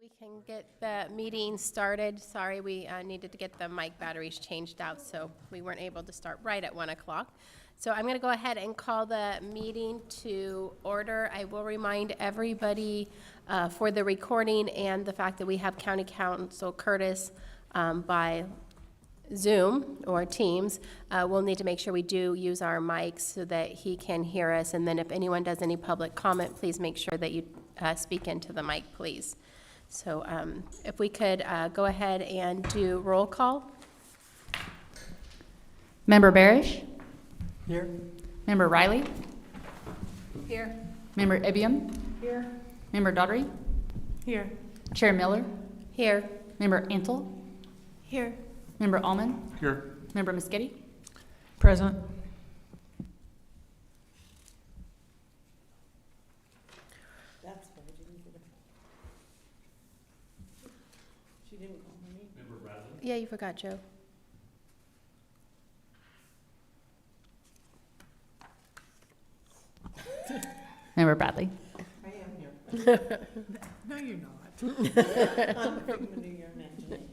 We can get the meeting started. Sorry, we needed to get the mic batteries changed out, so we weren't able to start right at 1 o'clock. So I'm going to go ahead and call the meeting to order. I will remind everybody for the recording and the fact that we have County Counsel Curtis by Zoom or Teams, we'll need to make sure we do use our mics so that he can hear us. And then if anyone does any public comment, please make sure that you speak into the mic, please. So if we could go ahead and do roll call. Member Barish? Here. Member Riley? Here. Member Ibiam? Here. Member Daughtry? Here. Chair Miller? Here. Member Antle? Here. Member Allman? Here. Member Muschetti? Present. That's why I didn't get it. She didn't call me. Member Bradley. Yeah, you forgot Joe. Member Bradley? I am here. No, you're not. I'm a figment of your imagination.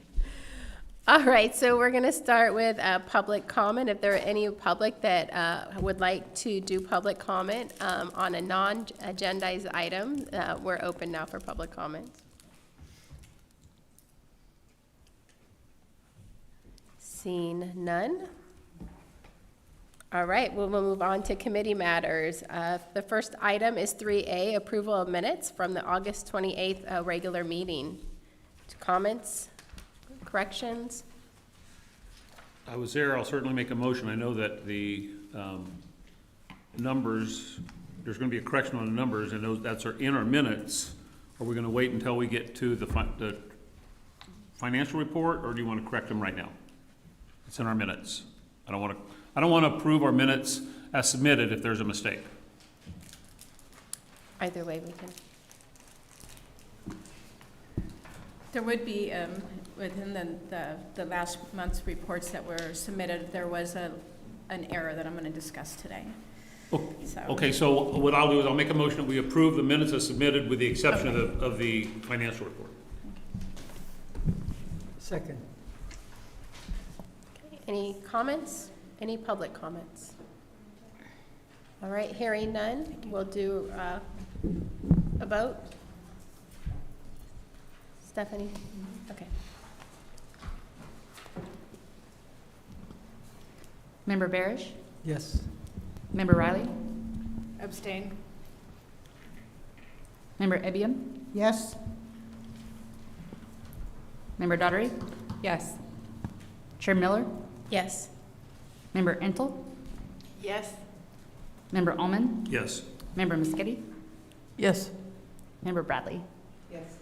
All right, so we're going to start with public comment. If there are any public that would like to do public comment on a non-agendized item, we're open now for public comments. Seeing none. All right, we'll move on to committee matters. The first item is 3A, approval of minutes from the August 28th regular meeting. Comments? Corrections? I was there. I'll certainly make a motion. I know that the numbers, there's going to be a correction on the numbers, and that's in our minutes. Are we going to wait until we get to the financial report, or do you want to correct them right now? It's in our minutes. I don't want to approve our minutes as submitted if there's a mistake. Either way, we can. There would be, within the last month's reports that were submitted, there was an error that I'm going to discuss today. Okay, so what I'll do is I'll make a motion that we approve the minutes as submitted with the exception of the financial report. Second. Okay, any comments? Any public comments? All right, hearing none, we'll do a vote. Stephanie? Okay. Member Barish? Yes. Member Riley? Abstain. Member Ibiam? Yes. Member Daughtry? Yes. Chair Miller? Yes. Member Antle? Yes. Member Allman? Yes. Member Muschetti? Yes. Member Bradley? Yes.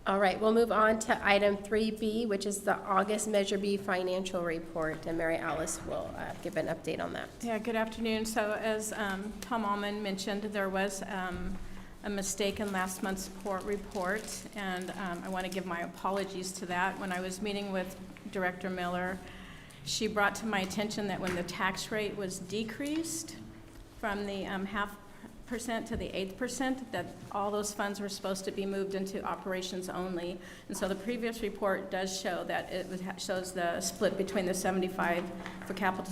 All right, we'll move on to item 3B, which is the August Measure B financial report, and Mary Alice will give an update on that. Yeah, good afternoon. So as Tom Allman mentioned, there was a mistake in last month's report, and I want to give my apologies to that. When I was meeting with Director Miller, she brought to my attention that when the tax rate was decreased from the 0.5% to the 8%, that all those funds were supposed to be moved into operations only. And so the previous report does show that shows the split between the 75 for capital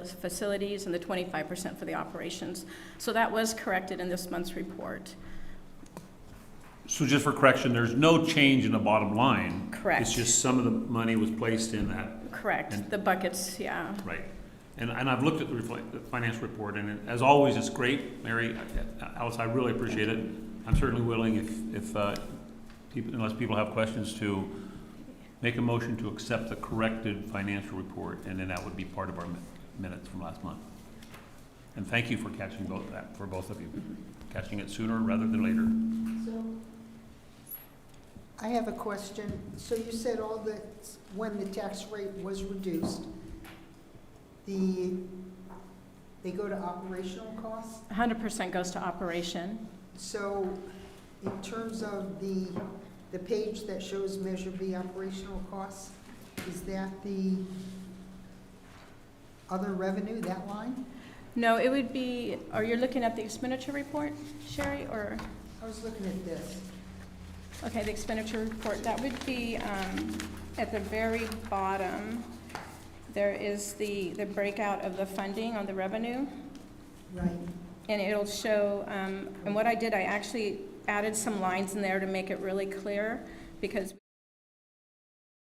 facilities and the 25% for the operations. So that was corrected in this month's report. So just for correction, there's no change in the bottom line. Correct. It's just some of the money was placed in that. Correct. And- The buckets, yeah. Right. And I've looked at the financial report, and as always, it's great. Mary, Alice, I really appreciate it. I'm certainly willing, if people, unless people have questions, to make a motion to accept the corrected financial report, and then that would be part of our minutes from last month. And thank you for catching that for both of you, catching it sooner rather than later. So, I have a question. So you said all that, when the tax rate was reduced, they go to operational costs? 100% goes to operation. So in terms of the page that shows Measure B operational costs, is that the other revenue, that line? No, it would be, are you looking at the expenditure report, Sherry, or? I was looking at this. Okay, the expenditure report, that would be at the very bottom. There is the breakout of the funding on the revenue, Right. and it'll show, and what I did, I actually added some lines in there to make it really clear, because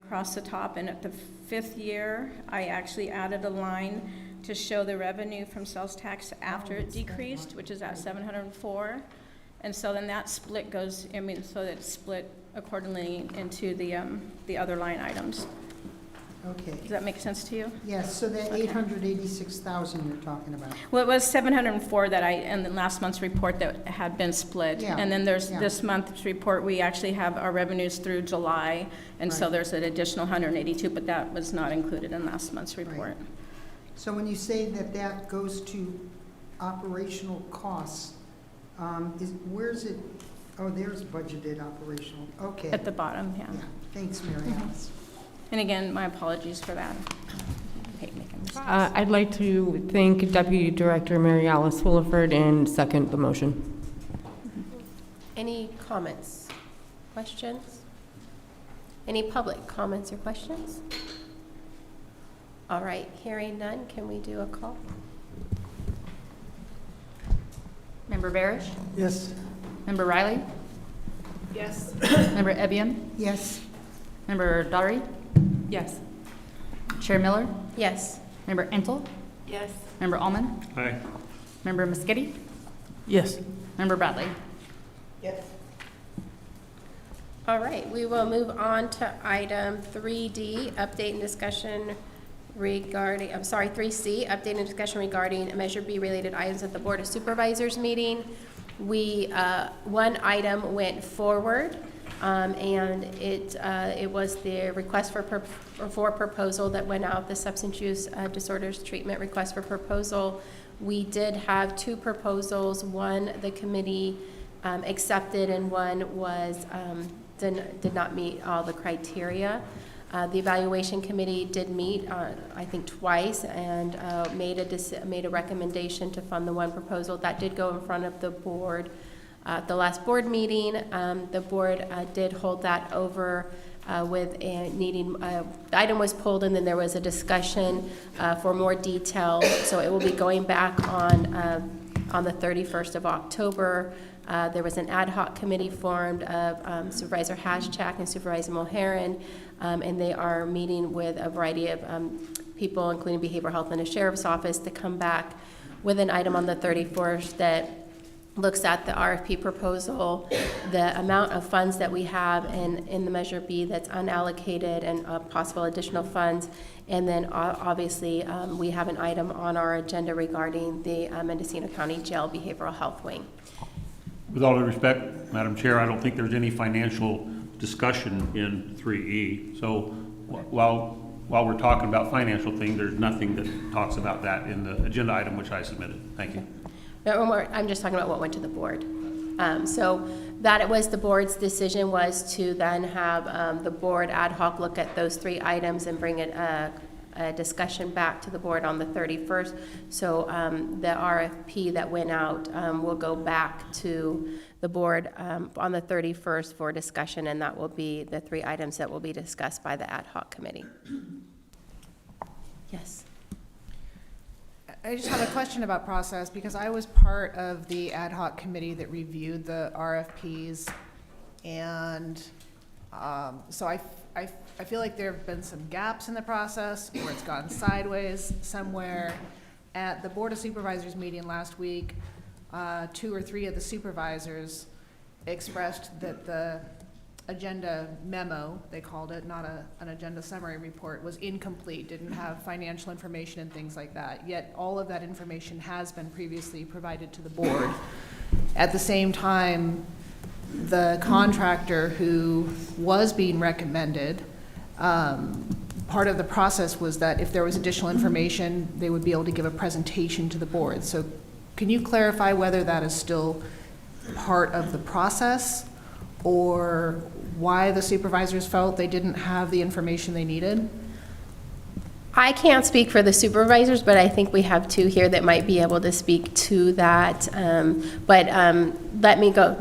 across the top, and at the 5th year, I actually added a line to show the revenue from sales tax after it decreased, which is at 704. And so then that split goes, I mean, so that it's split accordingly into the other line items. Okay. Does that make sense to you? Yes, so that Okay. 886,000 you're talking about. Well, it was 704 that in the last month's report that had been split. Yeah, And then there's yeah. this month's report, we actually have our revenues through July, and so Right. there's an additional 182, but that was not included in last month's report. So when you say that that goes to operational costs, where's it, oh, there's budgeted operational, okay. At the bottom, yeah. Yeah, thanks, Mary Mhm. Alice. And again, my apologies for that. I hate making mistakes. I'd like to thank Deputy Director Mary Alice Williford and second the motion. Any comments, questions? Any public comments or questions? All right, hearing none, can we do a call? Member Barish? Yes. Member Riley? Yes. Member Ebian? Yes, Member Daughtery? Yes. Chair Miller? Yes. Member Entill? Yes. Member Almond? Aye. Member Moschetti? Yes. Member Bradley? All right, we will move on to item 3D, update and discussion regarding, 3C, update and discussion regarding Measure B related items at the Board of Supervisors meeting. One item went forward, and it was the request for proposal that went out, the substance use disorders treatment request for proposal. We did have 2 proposals. One, the committee accepted, and one was, did not meet all the criteria. The evaluation committee did meet, I think twice, and made a recommendation to fund the one proposal. That did go in front of the board. At the last board meeting, the board did hold that over with needing, the item was pulled, and then there was a discussion for more detail. So it will be going back on the 31st of October. There was an ad hoc committee formed of Supervisor Haschak and Supervisor Mulherin, and they are meeting with a variety of people, including behavioral health and the sheriff's office, to come back with an item on the 31st that looks at the RFP proposal, the amount of funds that we have in the Measure B that's unallocated, and possible additional funds. And then obviously we have an item on our agenda regarding the Mendocino County Jail Behavioral Health Wing. With all due respect, Madam Chair, I don't think there's any financial discussion in 3E. So while we're talking about financial thing, there's nothing that talks about that in the agenda item which I submitted. Thank you. No, I'm just talking about what went to the board. So that it was the board's decision was to then have the board ad hoc look at those 3 items and bring it a discussion back to the board on the 31st. So the RFP that went out will go back to the board on the 31st for discussion, and that will be the 3 items that will be discussed by the ad hoc committee. Yes. I just have a question about process, because I was part of the ad hoc committee that reviewed the RFPs, and so I feel like there have been some gaps in the process, or it's gone sideways somewhere. At the Board of Supervisors meeting last week, 2 or 3 of the supervisors expressed that the agenda memo, they called it, not an agenda summary report, was incomplete, didn't have financial information and things like that. Yet all of that information has been previously provided to the board. At the same time, the contractor who was being recommended, part of the process was that if there was additional information, they would be able to give a presentation to the board. So can you clarify whether that is still part of the process, or why the supervisors felt they didn't have the information they needed? I can't speak for the supervisors, but I think we have two here that might be able to speak to that. Let me go,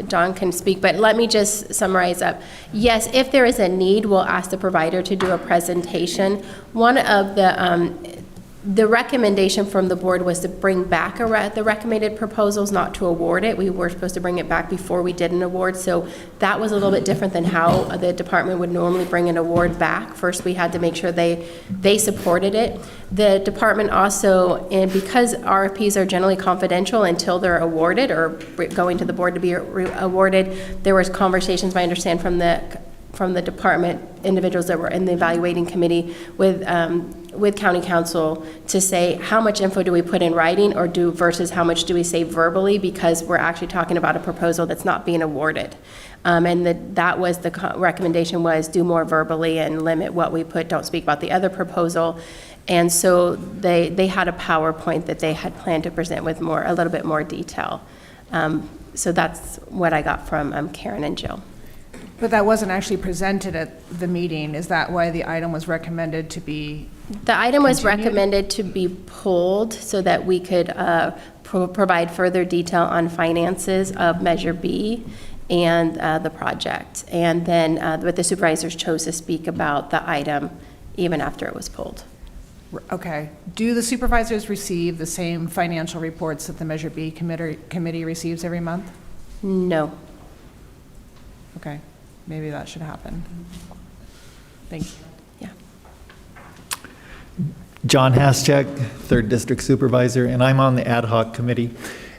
John can speak, but let me just summarize up. Yes, if there is a need, we'll ask the provider to do a presentation. One of the recommendation from the board was to bring back the recommended proposals, not to award it. We were supposed to bring it back before we did an award, so that was a little bit different than how the department would normally bring an award back. First, we had to make sure they supported it. The department also, and because RFPs are generally confidential until they're awarded or going to the board to be awarded, there was conversations, I understand, from the department, individuals that were in the evaluating committee with county council to say, how much info do we put in writing versus how much do we say verbally, because we're actually talking about a proposal that's not being awarded. And that was the recommendation, was do more verbally and limit what we put, don't speak about the other proposal. And so they had a PowerPoint that they had planned to present with a little bit more detail. So that's what I got from Karen and Jill. But that wasn't actually presented at the meeting. Is that why the item was recommended to be? The item was Continued? recommended to be pulled so that we could provide further detail on finances of Measure B and the project. And then, but the supervisors chose to speak about the item even after it was pulled. Okay. Do the supervisors receive the same financial reports that the Measure B committee receives every month? No. Okay. Maybe that should happen. Thank you. Yeah. John Haschak, 3rd District Supervisor, and I'm on the ad hoc committee.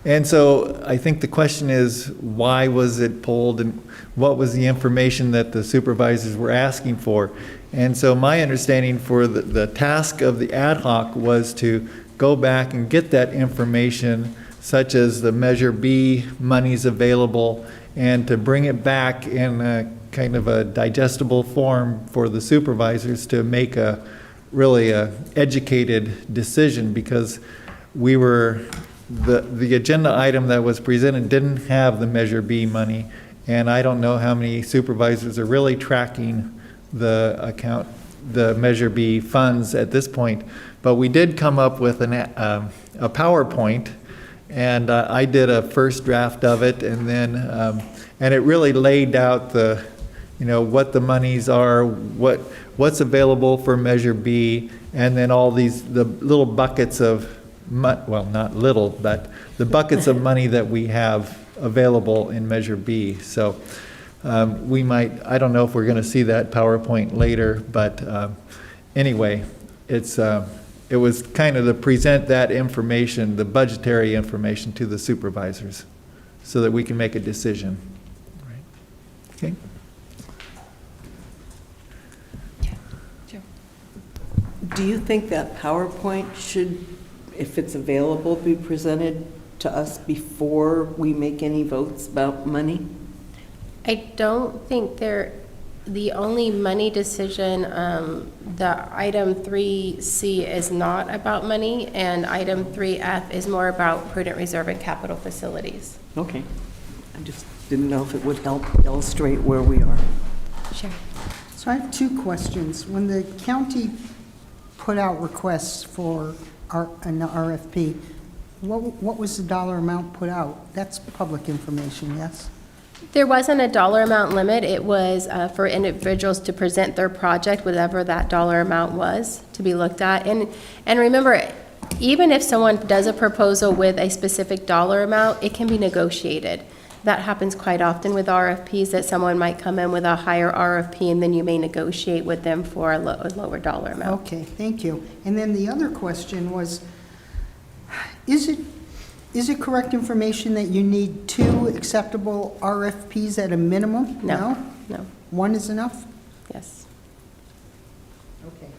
And so I think the question is, why was it pulled and what was the information that the supervisors were asking for? And so my understanding for the task of the ad hoc was to go back and get that information, such as the Measure B monies available, and to bring it back in a kind of a digestible form for the supervisors to make a really educated decision, because we were, the agenda item that was presented didn't have the Measure B money, and I don't know how many supervisors are really tracking the Measure B funds at this point, but we did come up with a PowerPoint. And I did a first draft of it, and then and it really laid out what the monies are, what's available for Measure B, and then all the little buckets of well, not little, but the buckets of money that we have available in Measure B. So we might, I don't know if we're going to see that PowerPoint later, but anyway, it was kind of to present that information, the budgetary information, to the supervisors so that we can make a decision. Right. Okay. Do you think that PowerPoint should, if it's available, be presented to us before we make any votes about money? I don't think the only money decision, the item 3C is not about money, and item 3F is more about prudent reserve and capital facilities. Okay. I just didn't know if it would help illustrate where we are. Sure. So I have 2 questions. When the county put out requests for an RFP, what was the dollar amount put out? That's public information, yes? There wasn't a dollar amount limit. It was for individuals to present their project, whatever that dollar amount was, to be looked at. And remember, even if someone does a proposal with a specific dollar amount, it can be negotiated. That happens quite often with RFPs, that someone might come in with a higher RFP, and then you may negotiate with them for a lower dollar amount. Okay, thank you. And then the other question was, is it correct information that you need 2 acceptable RFPs at a minimum? No. No. 1 is enough? Yes. Okay.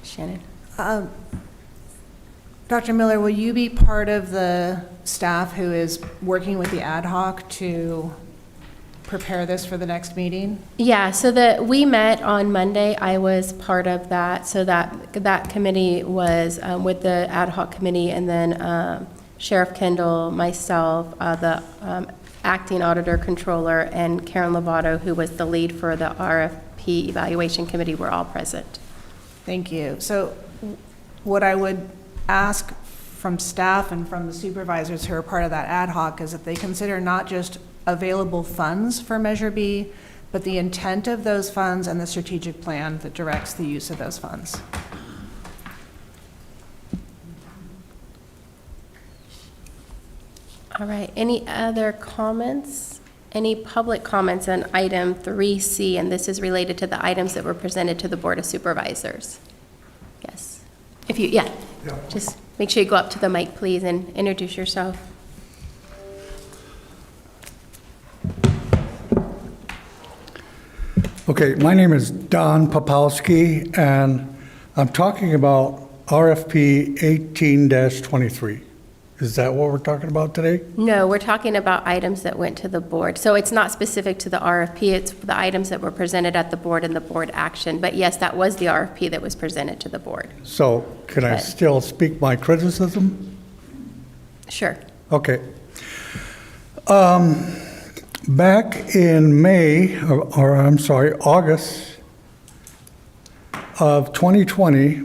Shannon? Dr. Miller, will you be part of the staff who is working with the ad hoc to prepare this for the next meeting? Yeah, so we met on Monday. I was part of that. So that committee was with the ad hoc committee, and then Sheriff Kendall, myself, the acting auditor controller, and Karen Lovato, who was the lead for the RFP evaluation committee, were all present. Thank you. So what I would ask from staff and from the supervisors who are part of that ad hoc is that they consider not just available funds for Measure B, but the intent of those funds and the strategic plan that directs the use of those funds. All right, any other comments? Any public comments on item 3C? And this is related to the items that were presented to the Board of Supervisors. Yes. If you, yeah, just make sure you go up to the mic, please, and introduce yourself. Okay, my name is Don Popowski, and I'm talking about RFP 18-23. Is that what we're talking about today? No, we're talking about items that went to the board. So it's not specific to the RFP, it's the items that were presented at the board and the board action. But yes, that was the RFP that was presented to the board. So can I But- still speak my criticism? Sure. Okay. Back in May, or I'm sorry, August of 2020,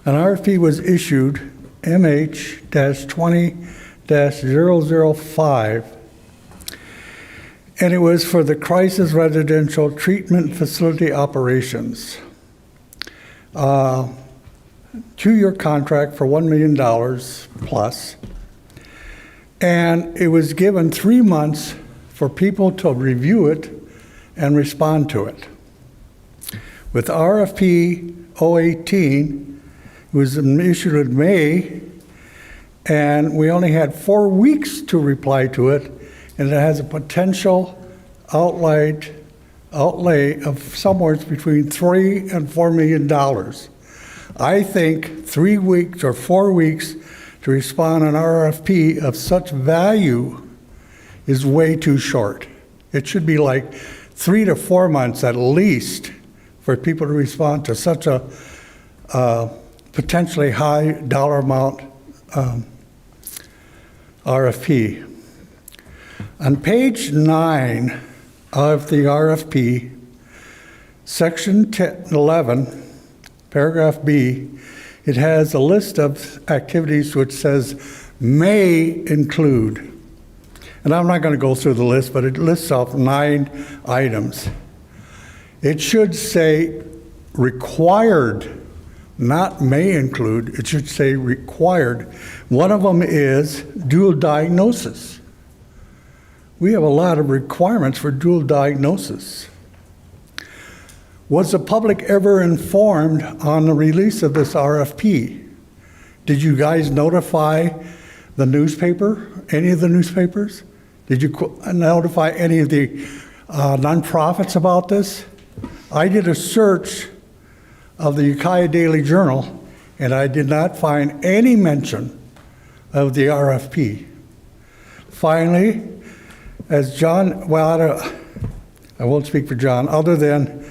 an RFP was issued, MH-20-005, and it was for the Crisis Residential Treatment Facility Operations. Two-year contract for $1 million plus. And it was given 3 months for people to review it and respond to it. With RFP 018, it was issued in May, and we only had 4 weeks to reply to it, and it has a potential outlay of somewhere between $3 and $4 million. I think 3 weeks or 4 weeks to respond on RFP of such value is way too short. It should be like 3 to 4 months at least for people to respond to such a potentially high dollar amount RFP. On page 9 of the RFP, section 11, paragraph B, it has a list of activities which says may include. And I'm not going to go through the list, but it lists off 9 items. It should say required, not may include. It should say required. One of them is dual diagnosis. We have a lot of requirements for dual diagnosis. Was the public ever informed on the release of this RFP? Did you guys notify the newspaper, any of the newspapers? Did you notify any of the nonprofits about this? I did a search of the Ukiah Daily Journal, and I did not find any mention of the RFP. Finally, as John, well, I won't speak for John, other than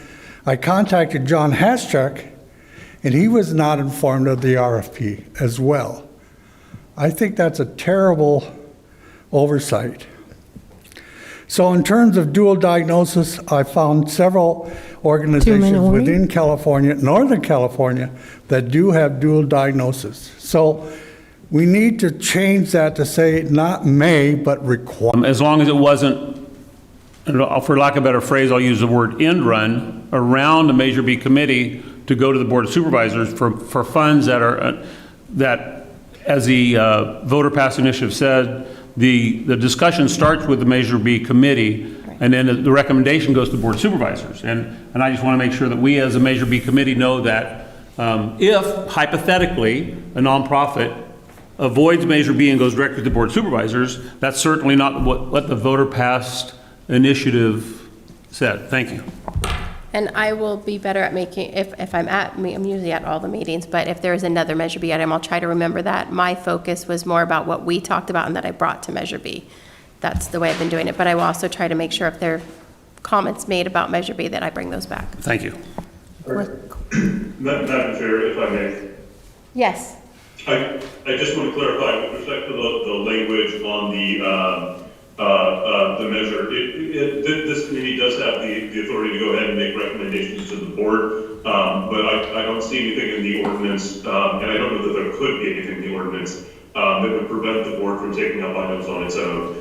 I contacted John Haschak, and he was not informed of the RFP as well. I think that's a terrible oversight. So in terms of dual diagnosis, I found several organizations within California, Northern California, that do have dual diagnosis. So we need to change that to say not may, but require. As long as it wasn't, for lack of a better phrase, I'll use the word end run around the Measure B committee to go to the Board of Supervisors for funds that are, that, as the voter pass initiative said, the discussion starts with the Measure B committee, and then the recommendation goes to the Board of Supervisors. And I just want to make sure that we as a Measure B committee know that if, hypothetically, a nonprofit avoids Measure B and goes directly to the Board of Supervisors, that's certainly not what the voter passed initiative said. Thank you. And I will be better at making, if I'm usually at all the meetings, but if there is another Measure B item, I'll try to remember that. My focus was more about what we talked about and that I brought to Measure B. That's the way I've been doing it, but I will also try to make sure if there are comments made about Measure B that I bring those back. Thank you. Madam Chair, if I may. Yes. I just want to clarify with respect to the language on the the measure. This committee does have the authority to go ahead and make recommendations to the board, but I don't see anything in the ordinance, and I don't know that there could be anything in the ordinance that would prevent the board from taking up items on its own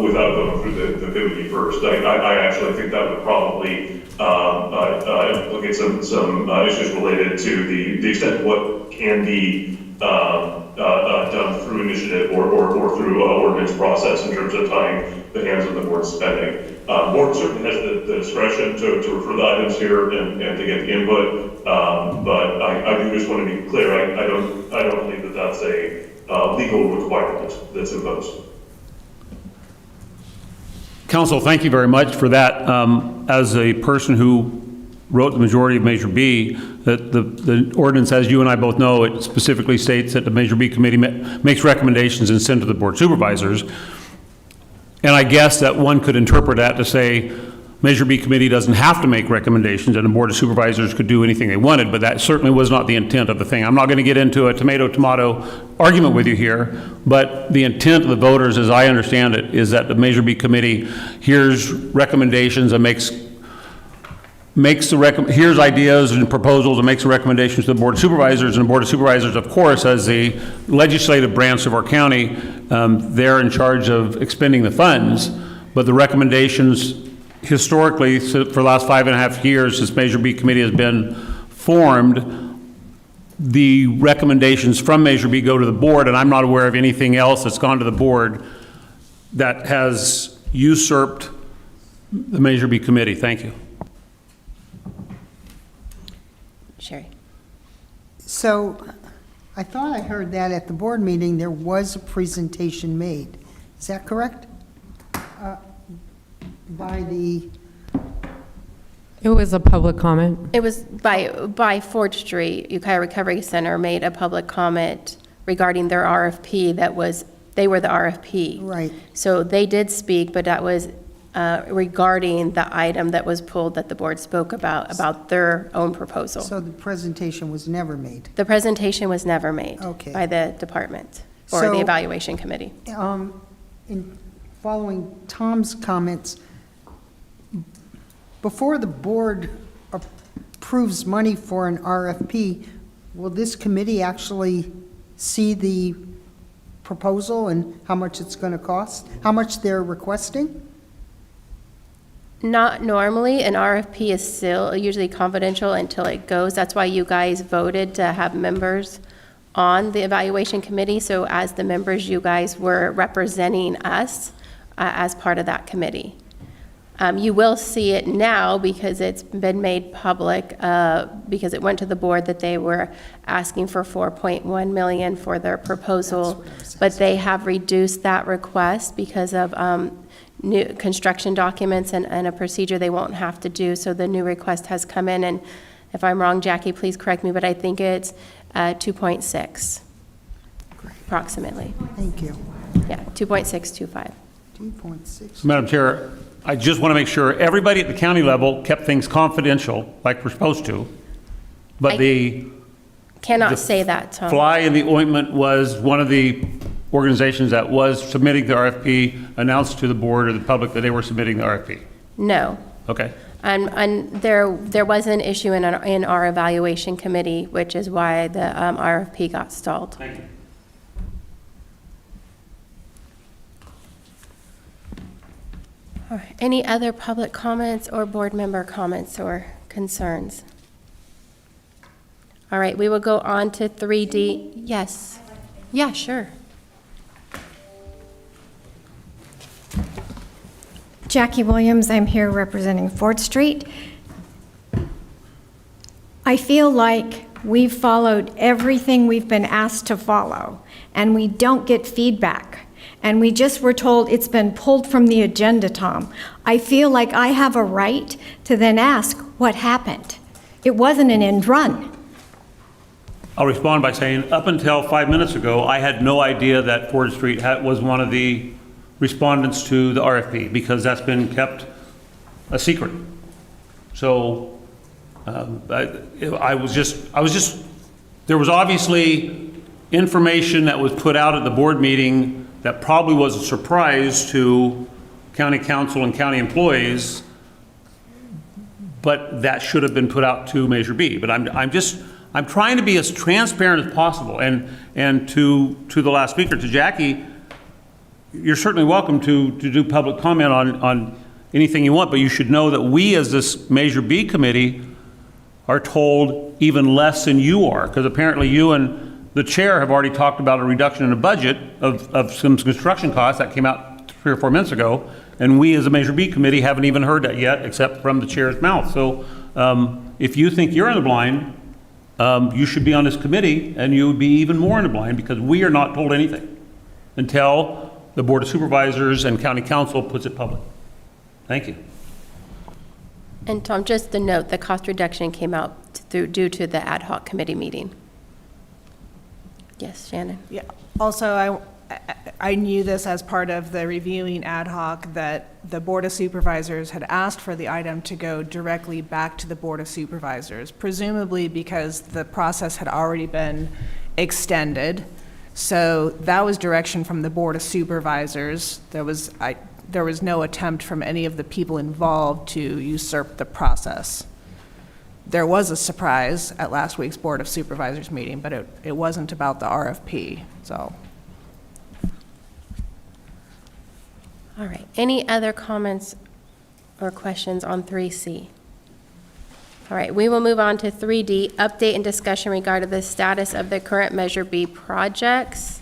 without going through the committee first. I actually think that would probably implicate some issues related to the extent of what can be done through initiative or through ordinance process in terms of tying the hands of the board spending. Board certainly has the discretion to refer the items here and to get the input, but I do just want to be clear. I don't believe that that's a legal requirement that's imposed. Council, thank you very much for that. As a person who wrote the majority of Measure B, that the ordinance, as you and I both know, it specifically states that the Measure B committee makes recommendations and send to the board of supervisors. And I guess that one could interpret that to say Measure B committee doesn't have to make recommendations and the board of supervisors could do anything they wanted, but that certainly was not the intent of the thing. I'm not going to get into a tomato-tomato argument with you here, but the intent of the voters, as I understand it, is that the Measure B committee hears recommendations and here's ideas and proposals and makes recommendations to the board of supervisors, and the board of supervisors, of course, as the legislative branch of our county, they're in charge of expending the funds, but the recommendations historically, so for the last 5.5 years, since Measure B committee has been formed, the recommendations from Measure B go to the board, and I'm not aware of anything else that's gone to the board that has usurped the Measure B committee. Thank you. Sherry. So I thought I heard that at the board meeting, there was a presentation made. Is that correct? By the, It was a public comment. It was by Ford Street, Ukiah Recovery Center made a public comment regarding their RFP they were the RFP. right. So they did speak, but that was regarding the item that was pulled that the board spoke about their own proposal. So the presentation was never made. The presentation was never made Okay. by the department or the So- evaluation committee. In following Tom's comments, before the board approves money for an RFP, will this committee actually see the proposal and how much it's going to cost? How much they're requesting? Not normally, an RFP is still usually confidential until it goes. That's why you guys voted to have members on the evaluation committee. So as the members, you guys were representing us as part of that committee. You will see it now because it's been made public, because it went to the board that they were asking for $4.1 million for their proposal, but they have reduced that request because of new construction documents and a procedure they won't have to do. So the new request has come in, and if I'm wrong, Jackie, please correct me, but I think it's 2.6, approximately. Thank you. Yeah, 2.625. 2.6. Madam Chair, I just want to make sure everybody at the county level kept things confidential, like we're supposed to, but the Cannot say that, Tom. fly in the ointment was one of the organizations that was submitting the RFP, announced to the board or the public that they were submitting the RFP. No. Okay. And there was an issue in our evaluation committee, which is why the RFP got stalled. Thank you. All right. Any other public comments or board member comments or concerns? All right, we will go on to 3D. Yes. Yeah, sure. Jackie Williams, I'm here representing Ford Street. I feel like we've followed everything we've been asked to follow, and we don't get feedback. And we just were told it's been pulled from the agenda, Tom. I feel like I have a right to then ask what happened. It wasn't an end run. I'll respond by saying, up until 5 minutes ago, I had no idea that Ford Street was one of the respondents to the RFP, because that's been kept a secret. So I was just, there was obviously information that was put out at the board meeting that probably was a surprise to county council and county employees, but that should have been put out to Measure B. But I'm trying to be as transparent as possible. And to the last speaker, to Jackie, you're certainly welcome to do public comment on anything you want, but you should know that we as this Measure B committee are told even less than you are, because apparently you and the chair have already talked about a reduction in the budget of some construction costs that came out 3 or 4 minutes ago, and we as a Measure B committee haven't even heard that yet, except from the chair's mouth. So if you think you're in the blind, you should be on this committee, and you would be even more in the blind, because we are not told anything until the Board of Supervisors and County Council puts it public. Thank you. And Tom, just a note, the cost reduction came out due to the ad hoc committee meeting. Yes, Shannon? Yeah, also, I knew this as part of the reviewing ad hoc, that the Board of Supervisors had asked for the item to go directly back to the Board of Supervisors, presumably because the process had already been extended. So that was direction from the Board of Supervisors. There was no attempt from any of the people involved to usurp the process. There was a surprise at last week's Board of Supervisors meeting, but it wasn't about the RFP, so. All right. Any other comments or questions on 3C? All right, we will move on to 3D, update and discussion regarding the status of the current Measure B projects.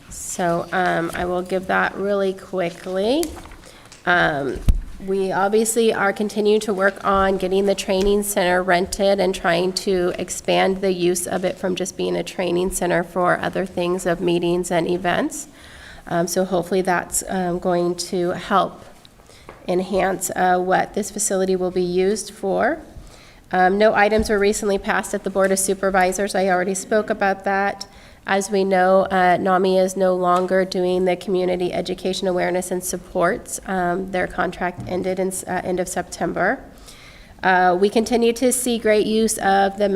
So I will give that really quickly. We obviously are continuing to work on getting the training center rented and trying to expand the use of it from just being a training center for other things of meetings and events. So hopefully that's going to help enhance what this facility will be used for. No items were recently passed at the Board of Supervisors. I already spoke about that. As we know, NAMI is no longer doing the community education awareness and supports. Their contract ended in end of September. We continue to see great use of the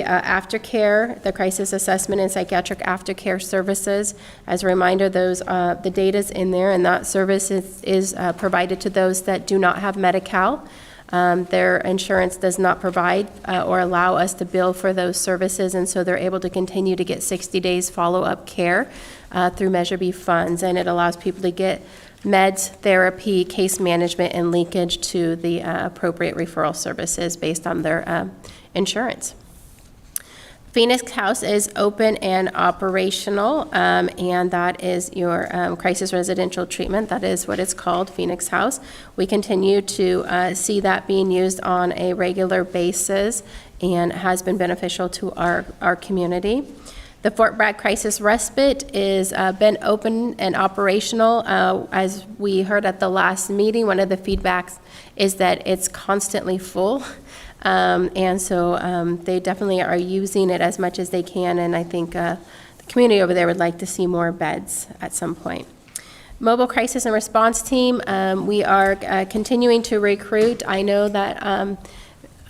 aftercare, the crisis assessment and psychiatric aftercare services. As a reminder, those the data's in there, and that service is provided to those that do not have Medi-Cal. Their insurance does not provide or allow us to bill for those services, and so they're able to continue to get 60 days follow-up care through Measure B funds, and it allows people to get meds, therapy, case management, and linkage to the appropriate referral services based on their insurance. Phoenix House is open and operational, and that is your crisis residential treatment. That is what it's called, Phoenix House. We continue to see that being used on a regular basis and has been beneficial to our community. The Fort Bragg Crisis Respite is been open and operational. As we heard at the last meeting, one of the feedbacks is that it's constantly full. And so they definitely are using it as much as they can, and I think the community over there would like to see more beds at some point. Mobile Crisis and Response Team, we are continuing to recruit. I know that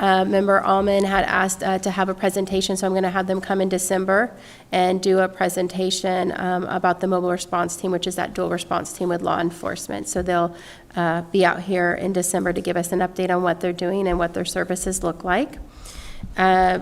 Member Allman had asked to have a presentation, so I'm going to have them come in December and do a presentation about the Mobile Response Team, which is that dual response team with law enforcement. So they'll be out here in December to give us an update on what they're doing and what their services look like. I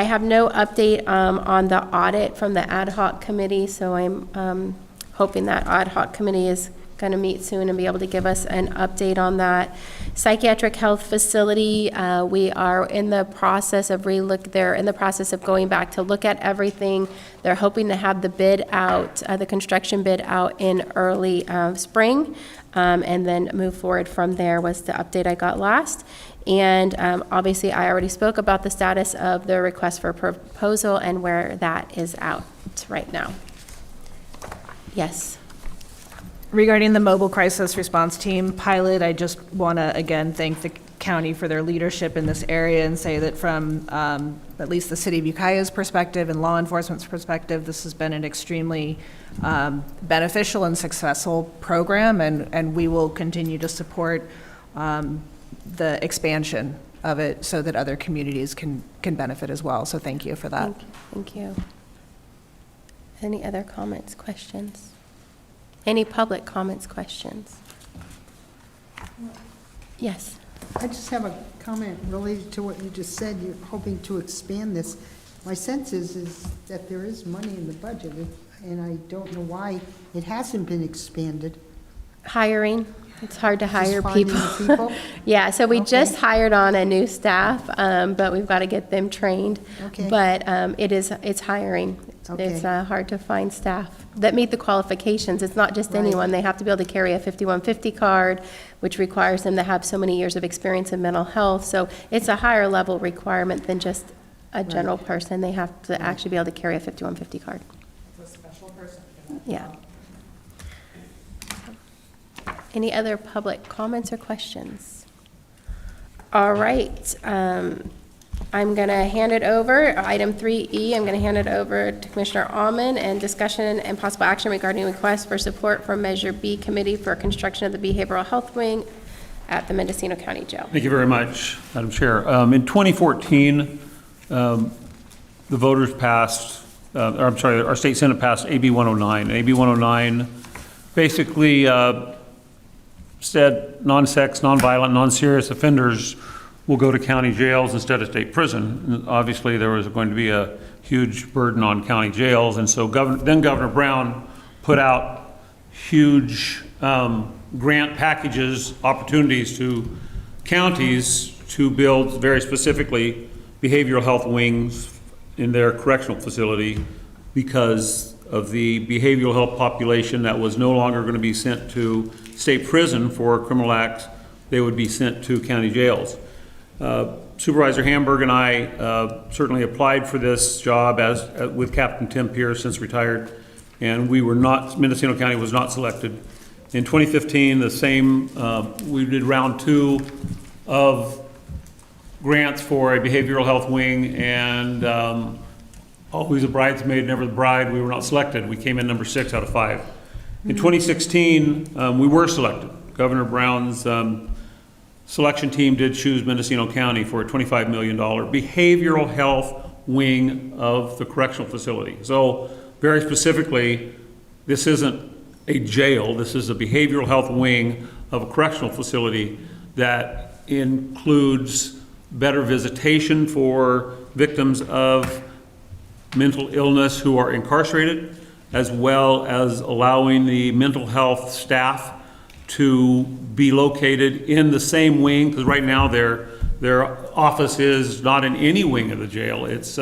have no update on the audit from the ad hoc committee, so I'm hoping that ad hoc committee is going to meet soon and be able to give us an update on that. Psychiatric health facility, we are in the process of they're in the process of going back to look at everything. They're hoping to have the bid out, the construction bid out in early spring, and then move forward from there was the update I got last. And obviously I already spoke about the status of the request for proposal and where that is out right now. Yes. Regarding the Mobile Crisis Response Team pilot, I just want to again thank the county for their leadership in this area and say that from at least the city of Ukiah's perspective and law enforcement's perspective, this has been an extremely beneficial and successful program, and we will continue to support the expansion of it so that other communities can benefit as well. So thank you for that. Thank you. Any other comments, questions? Any public comments, questions? Yes. I just have a comment related to what you just said. You're hoping to expand this. My sense is that there is money in the budget, and I don't know why it hasn't been expanded. Hiring, it's hard to hire finding people. the people? Yeah, so we Okay. just hired on a new staff, but we've got to get them trained. Okay. But it's hiring. It's Okay. hard to find staff that meet the qualifications. It's not just Right. anyone. They have to be able to carry a 5150 card, which requires them to have so many years of experience in mental health. So it's a higher level requirement than just a general person. They have to actually be able to carry a 5150 card. It's a special person. Yeah. Any other public comments or questions? All right, I'm going to hand it over, item 3E, I'm going to hand it over to Commissioner Almond, and discussion and possible action regarding request for support from Measure B Committee for construction of the behavioral health wing at the Mendocino County Jail. Thank you very much, Madam Chair. In 2014, the voters passed, our state senate passed AB 109. AB 109 basically said non-sex, non-violent, non-serious offenders will go to county jails instead of state prison. And obviously, there was going to be a huge burden on county jails, and so Governor Brown put out huge grant packages, opportunities to counties to build very specifically behavioral health wings in their correctional facility because of the behavioral health population that was no longer going to be sent to state prison for criminal acts. They would be sent to county jails. Supervisor Hamburg and I certainly applied for this job with Captain Tim Pierce, since retired, and Mendocino County was not selected. In 2015, we did round 2 of grants for a behavioral health wing, and always a bridesmaid, never the bride. We were not selected. We came in number 6 out of 5. In 2016, we were selected. Governor Brown's selection team did choose Mendocino County for a $25 million behavioral health wing of the correctional facility. So very specifically, this isn't a jail. This is a behavioral health wing of a correctional facility that includes better visitation for victims of mental illness who are incarcerated, as well as allowing the mental health staff to be located in the same wing, because right now their office is not in any wing of the jail. It's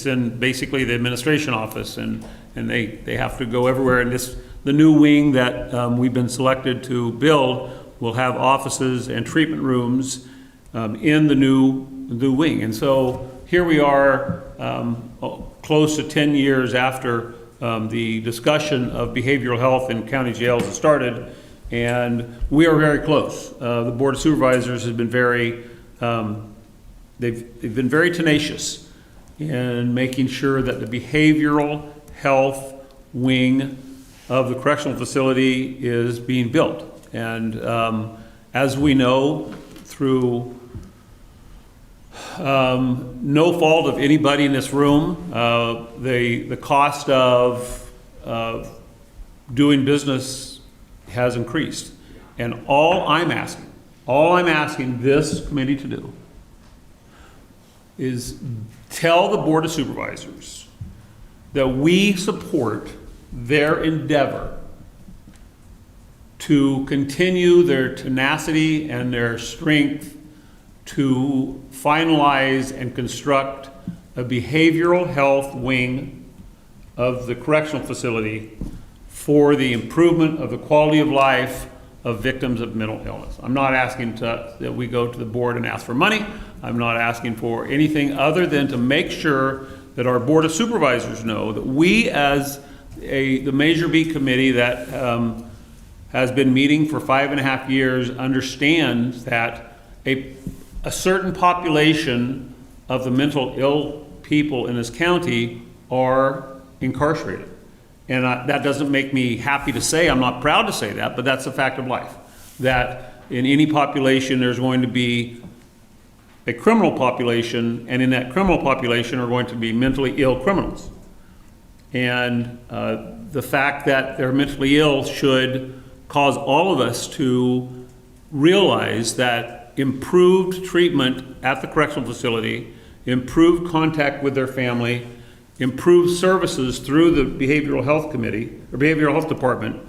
in basically the administration office, and they have to go everywhere. And the new wing that we've been selected to build will have offices and treatment rooms in the new wing. And so here we are, close to 10 years after the discussion of behavioral health in county jails has started, and we are very close. The Board of Supervisors has been they've been very tenacious in making sure that the behavioral health wing of the correctional facility is being built. And as we know, through no fault of anybody in this room, the cost of doing business has increased. And all I'm asking this committee to do is tell the Board of Supervisors that we support their endeavor to continue their tenacity and their strength to finalize and construct a behavioral health wing of the correctional facility for the improvement of the quality of life of victims of mental illness. I'm not asking that we go to the board and ask for money. I'm not asking for anything other than to make sure that our Board of Supervisors know that we, as the Measure B committee that has been meeting for 5.5 years, understand that a certain population of the mental ill people in this county are incarcerated. And that doesn't make me happy to say, I'm not proud to say that, but that's a fact of life. That in any population, there's going to be a criminal population, and in that criminal population are going to be mentally ill criminals. And the fact that they're mentally ill should cause all of us to realize that improved treatment at the correctional facility, improved contact with their family, improved services through the Behavioral Health Committee, or Behavioral Health Department,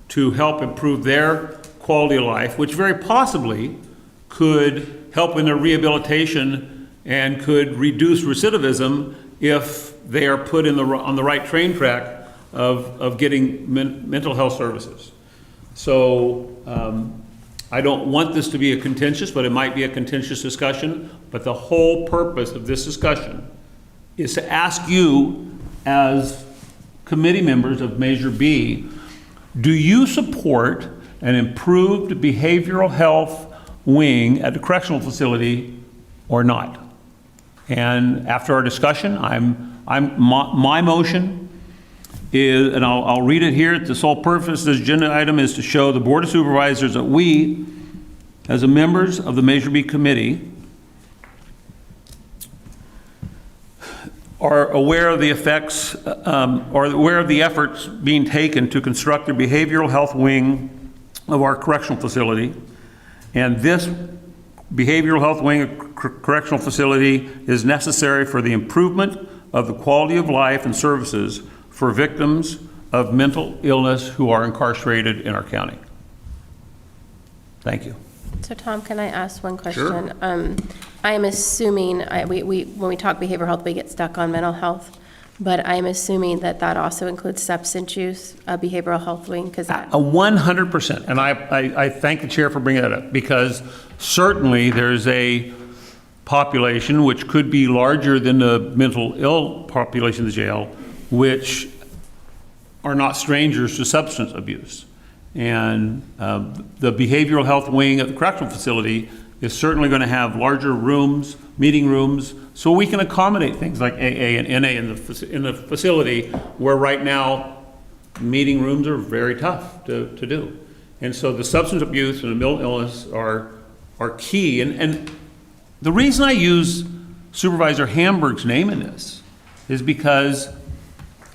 to help improve their quality of life, which very possibly could help in their rehabilitation and could reduce recidivism if they are put in on the right train track of getting mental health services. So I don't want this to be a contentious, but it might be a contentious discussion. But the whole purpose of this discussion is to ask you, as committee members of Measure B, do you support an improved behavioral health wing at the correctional facility or not? And after our discussion, my motion is, and I'll read it here, the sole purpose of this agenda item is to show the Board of Supervisors that we, as the members of the Measure B committee, are aware of the effects, or aware of the efforts being taken to construct a behavioral health wing of our correctional facility. And this behavioral health wing of correctional facility is necessary for the improvement of the quality of life and services for victims of mental illness who are incarcerated in our county. Thank you. So Tom, can I ask one question? Sure. I am assuming, when we talk behavioral health, we get stuck on mental health, but I'm assuming that that also includes substance use, a behavioral health wing, because that. 100%, and I thank the chair for bringing that up, because certainly there's a population which could be larger than the mental ill population in the jail, which are not strangers to substance abuse. And the behavioral health wing at the correctional facility is certainly going to have larger rooms, meeting rooms, so we can accommodate things like AA and NA in the facility, where right now meeting rooms are very tough to do. And so the substance abuse and the mental illness are key. And the reason I use Supervisor Hamburg's name in this is because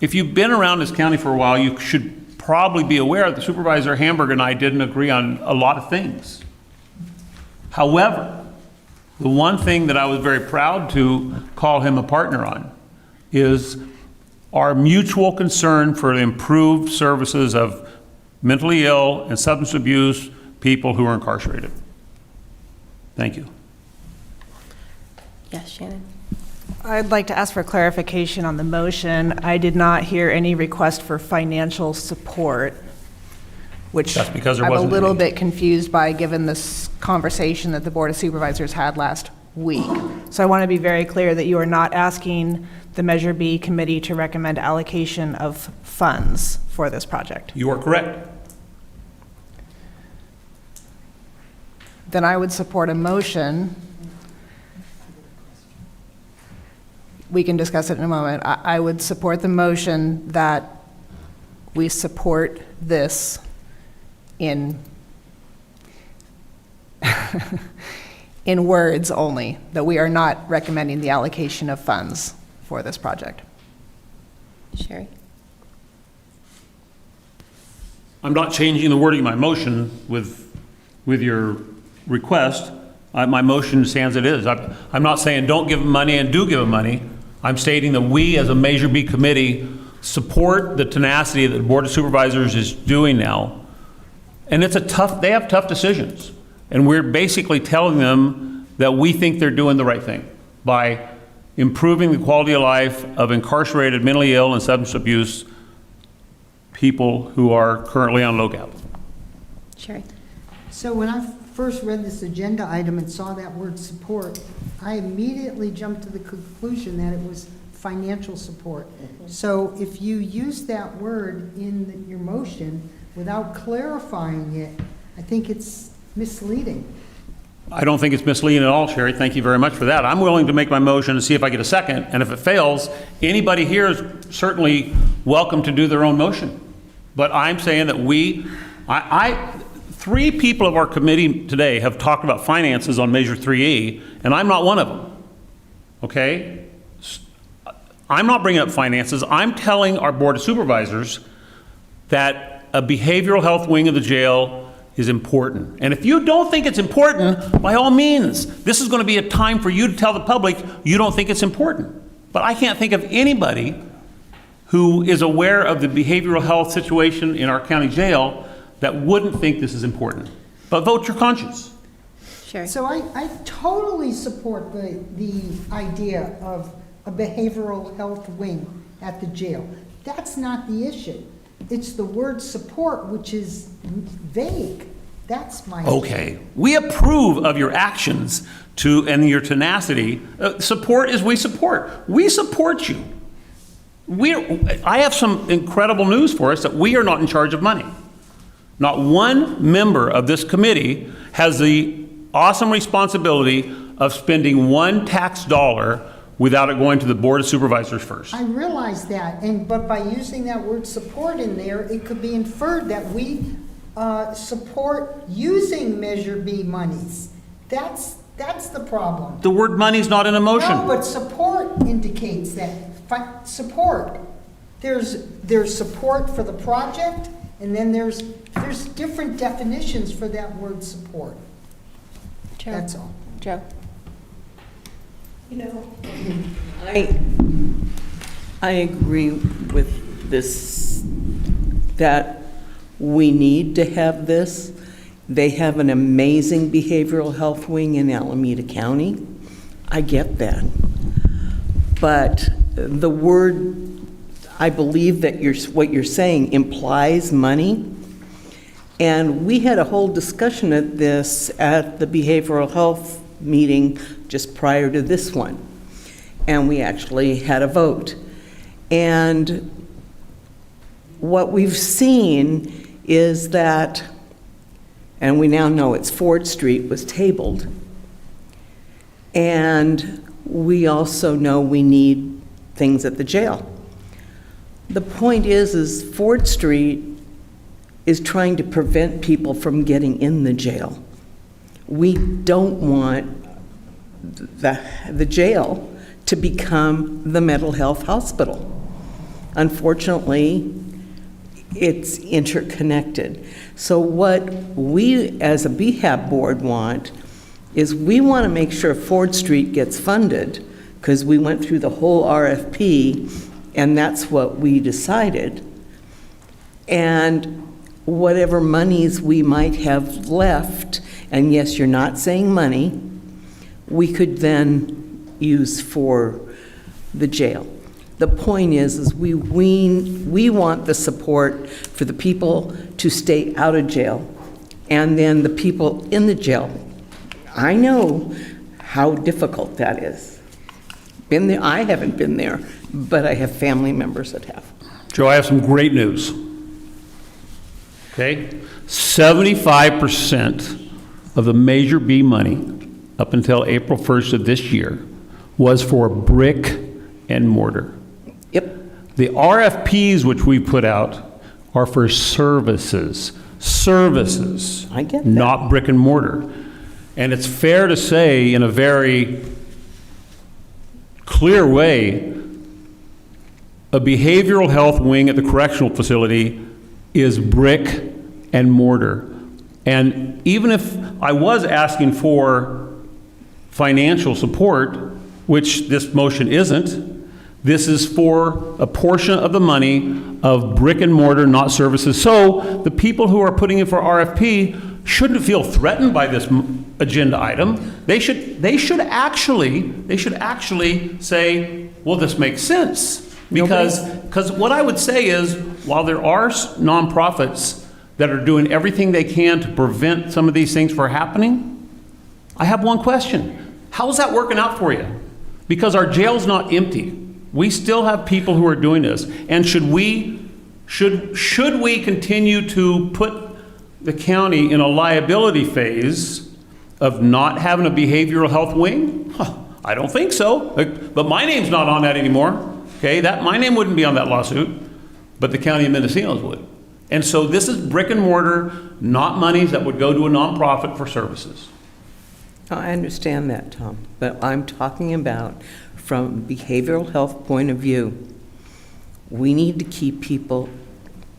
if you've been around this county for a while, you should probably be aware that Supervisor Hamburg and I didn't agree on a lot of things. However, the one thing that I was very proud to call him a partner on is our mutual concern for the improved services of mentally ill and substance abuse people who are incarcerated. Thank you. Yes, Shannon. I'd like to ask for clarification on the motion. I did not hear any request for financial support, which That's because there I'm a wasn't little any. bit confused by, given this conversation that the Board of Supervisors had last week. So I want to be very clear that you are not asking the Measure B committee to recommend allocation of funds for this project. You are correct. Then I would support a motion. We can discuss it in a moment. I would support the motion that we support this in in words only, that we are not recommending the allocation of funds for this project. Sherry? I'm not changing the wording of my motion with your request. My motion stands as it is. I'm not saying don't give them money and do give them money. I'm stating that we, as a Measure B committee, support the tenacity that the Board of Supervisors is doing now. And it's they have tough decisions. And we're basically telling them that we think they're doing the right thing by improving the quality of life of incarcerated, mentally ill, and substance abuse people who are currently on lockup. Sherry? So when I first read this agenda item and saw that word support, I immediately jumped to the conclusion that it was financial support. So if you use that word in your motion without clarifying it, I think it's misleading. I don't think it's misleading at all, Sherry. Thank you very much for that. I'm willing to make my motion and see if I get a second, and if it fails, anybody here is certainly welcome to do their own motion. But I'm saying that three people of our committee today have talked about finances on Measure 3E, and I'm not one of them, okay? I'm not bringing up finances. I'm telling our Board of Supervisors that a behavioral health wing of the jail is important. And if you don't think it's important, by all means, this is going to be a time for you to tell the public you don't think it's important. But I can't think of anybody who is aware of the behavioral health situation in our county jail that wouldn't think this is important. But vote your conscience. Sherry? So I totally support the idea of a behavioral health wing at the jail. That's not the issue. It's the word support, which is vague. That's my issue. Okay, we approve of your actions and your tenacity. Support is we support. We support you. I have some incredible news for us that we are not in charge of money. Not one member of this committee has the awesome responsibility of spending one tax dollar without it going to the Board of Supervisors first. I realize that, but by using that word support in there, it could be inferred that we support using Measure B monies. That's the problem. The word money's not in a motion. No, but support indicates that. Support. There's support for the project, and then there's different definitions for that word support. Joe? That's all. Joe? You know, I agree with this, that we need to have this. They have an amazing behavioral health wing in Alameda County. I get that. But the word, I believe that what you're saying implies money. And we had a whole discussion of this at the behavioral health meeting just prior to this one. And we actually had a vote. And what we've seen is that, and we now know it's Ford Street was tabled. And we also know we need things at the jail. The point is Ford Street is trying to prevent people from getting in the jail. We don't want the jail to become the mental health hospital. Unfortunately, it's interconnected. So what we as a BHAB board want is we want to make sure Ford Street gets funded, because we went through the whole RFP and that's what we decided. And whatever monies we might have left, and yes, you're not saying money, we could then use for the jail. The point is we want the support for the people to stay out of jail, and then the people in the jail. I know how difficult that is. Been there, I haven't been there, but I have family members that have. Joe, I have some great news. Okay? 75% of the Measure B money up until April 1st of this year was for brick and mortar. Yep. The RFPs which we put out are for services. Services. I get that. Not brick and mortar. And it's fair to say in a very clear way, a behavioral health wing at the correctional facility is brick and mortar. And even if I was asking for financial support, which this motion isn't, this is for a portion of the money of brick and mortar, not services. So the people who are putting in for RFP shouldn't feel threatened by this agenda item. They should actually say, well, this makes sense. Because what I would say is, while there are nonprofits that are doing everything they can to prevent some of these things from happening, I have one question. How's that working out for you? Because our jail's not empty. We still have people who are doing this. And should we continue to put the county in a liability phase of not having a behavioral health wing? I don't think so. But my name's not on that anymore. Okay, my name wouldn't be on that lawsuit, but the county of Mendocino's would. And so this is brick and mortar, not monies that would go to a nonprofit for services. I understand that, Tom, but I'm talking about from a behavioral health point of view, we need to keep people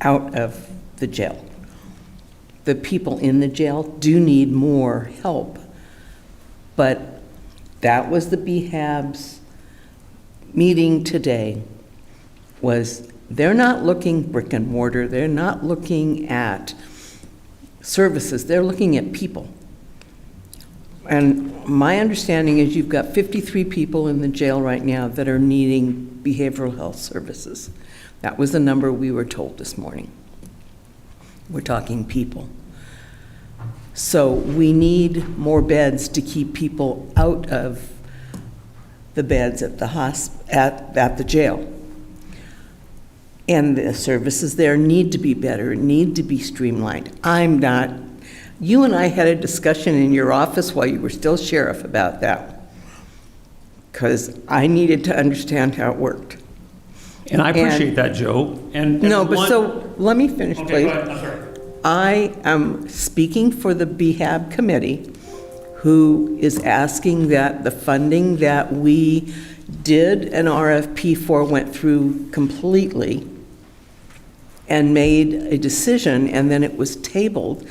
out of the jail. The people in the jail do need more help, but that was the BHAB's meeting today, was they're not looking brick and mortar, they're not looking at services, they're looking at people. And my understanding is you've got 53 people in the jail right now that are needing behavioral health services. That was the number we were told this morning. We're talking people. So we need more beds to keep people out of the beds at the at the jail. And the services there need to be better, need to be streamlined. You and I had a discussion in your office while you were still sheriff about that, because I needed to understand how it worked. And I appreciate that, Joe. And No, but so, let me finish, Okay, please. go ahead. I'm sorry. I am speaking for the BHAB committee, who is asking that the funding that we did an RFP for went through completely and made a decision, and then it was tabled.